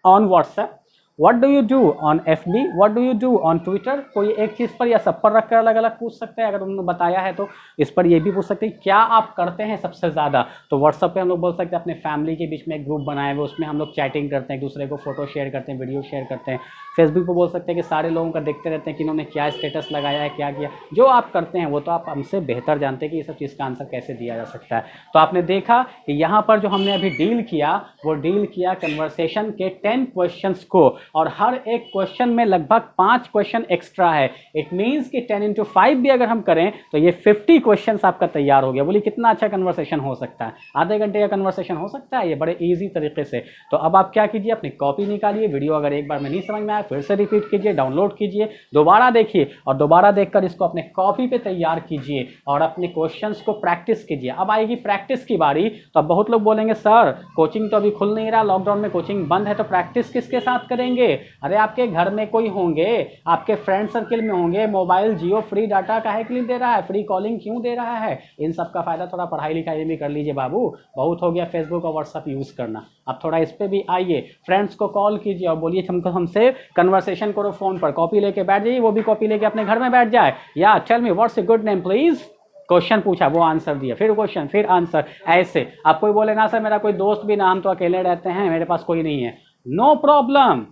on WhatsApp? What do you do on FB? What do you do on Twitter? कोई एक चीज़ पर या सब पर रखकर अलग अलग पूछ सकते हैं। अगर उन्होंने बताया है तो इस पर ये भी पूछ सकते हैं क्या आप करते हैं सबसे ज़्यादा। तो व्हाट्सएप पे हम लोग बोल सकते हैं अपने फैमिली के बीच में एक ग्रुप बनाए हुए, उसमें हम लोग चैटिंग करते हैं, एक दूसरे को फोटो शेयर करते हैं, वीडियो शेयर करते हैं। फेसबुक पे बोल सकते हैं कि सारे लोगों का देखते रहते हैं कि इन्होंने क्या स्टेटस लगाया है, क्या किया। जो आप करते हैं वो तो आप हमसे बेहतर जानते हैं कि ये सब चीज़ का आंसर कैसे दिया जा सकता है। तो आपने देखा कि यहाँ पर जो हमने अभी डील किया वो डील किया कन्वर्सेशन के 10 क्वेश्चंस को, और हर एक क्वेश्चन में लगभग 5 क्वेश्चन एक्स्ट्रा है। इट मीन्स कि 10 into 5 भी अगर हम करें तो ये 50 क्वेश्चन आपका तैयार हो गया। बोलिए कितना अच्छा कन्वर्सेशन हो सकता है, आधे घंटे का कन्वर्सेशन हो सकता है ये बड़े ईजी तरीके से। तो अब आप क्या कीजिए, अपनी कॉपी निकालिए, वीडियो अगर एक बार में नहीं समझ में आया फिर से रिपीट कीजिए, डाउनलोड कीजिए, दोबारा देखिए और दोबारा देखकर इसको अपने कॉपी पे तैयार कीजिए और अपने क्वेश्चंस को प्रैक्टिस कीजिए। अब आएगी प्रैक्टिस की बारी। तो अब बहुत लोग बोलेंगे सर कोचिंग तो अभी खुल नहीं रहा, लॉकडाउन में कोचिंग बंद है, तो प्रैक्टिस किसके साथ करेंगे? अरे आपके घर में कोई होंगे, आपके फ्रेंड सर्किल में होंगे। मोबाइल जियो फ्री डाटा काहे के लिए दे रहा है, फ्री कॉलिंग क्यों दे रहा है? इन सब का फायदा थोड़ा पढ़ाई लिखाई में कर लीजिए बाबू। बहुत हो गया फेसबुक और व्हाट्सएप यूज़ करना, अब थोड़ा इस पर भी आइए। फ्रेंड्स को कॉल कीजिए और बोलिए हमसे कन्वर्सेशन करो फ़ोन पर, कॉपी लेके बैठ जाइए, वो भी कॉपी लेके अपने घर में बैठ जाए। या tell me what's a good name please. Question पूछा, वो आंसर दिया, फिर क्वेश्चन, फिर आंसर, ऐसे। आप कोई बोले ना सर मेरा कोई दोस्त भी ना, हम तो अकेले रहते हैं, मेरे पास कोई नहीं है, नो प्रॉब्लम,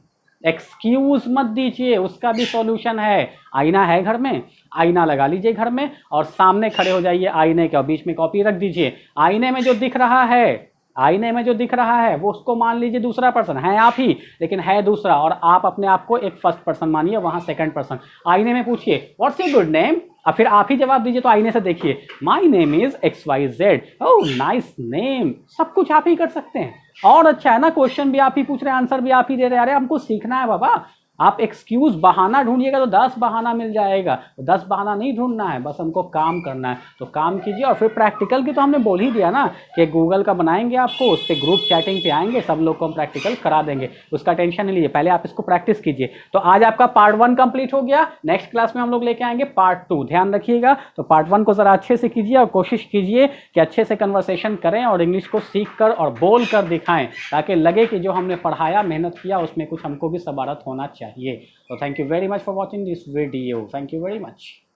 एक्सक्यूज मत दीजिए, उसका भी सॉल्यूशन है। आईना है घर में, आईना लगा लीजिए घर में और सामने खड़े हो जाइए आईने के, और बीच में कॉपी रख दीजिए। आईने में जो दिख रहा है आईने में जो दिख रहा है वो उसको मान लीजिए दूसरा पर्सन है आप ही, लेकिन है दूसरा, और आप अपने आप को एक फर्स्ट पर्सन मानिए, वहां सेकंड पर्सन। आईने में पूछिए व्हाट्स योर गुड नेम, और फिर आप ही जवाब दीजिए, तो आईने से देखिए माई name is XYZ, oh nice name, सब कुछ आप ही कर सकते हैं। और अच्छा है ना, क्वेश्चन भी आप ही पूछ रहे हैं, आंसर भी आप ही दे रहे हैं। अरे हमको सीखना है बाबा, आप एक्सक्यूज बहाना ढूंढिएगा तो 10 बहाना मिल जाएगा, तो 10 बहाना नहीं ढूंढना है, बस हमको काम करना है। तो काम कीजिए, और फिर प्रैक्टिकल की तो हमने बोल ही दिया ना कि गूगल का बनाएंगे आपको, उस पर ग्रुप चैटिंग पे आएंगे, सब लोग को हम प्रैक्टिकल करा देंगे, उसका टेंशन नहीं लीजिए, पहले आप इसको प्रैक्टिस कीजिए। तो आज आपका पार्ट 1 कंप्लीट हो गया, नेक्स्ट क्लास में हम लोग लेके आएंगे पार्ट 2, ध्यान रखिएगा। तो पार्ट 1 को जरा अच्छे से कीजिए और कोशिश कीजिए कि अच्छे से कन्वर्सेशन करें और इंग्लिश को सीख कर और बोल कर दिखाएं, ताकि लगे कि जो हमने पढ़ाया, मेहनत किया, उसमें कुछ हमको भी सबारत होना चाहिए। So thank you very much for watching this video. Thank you very much.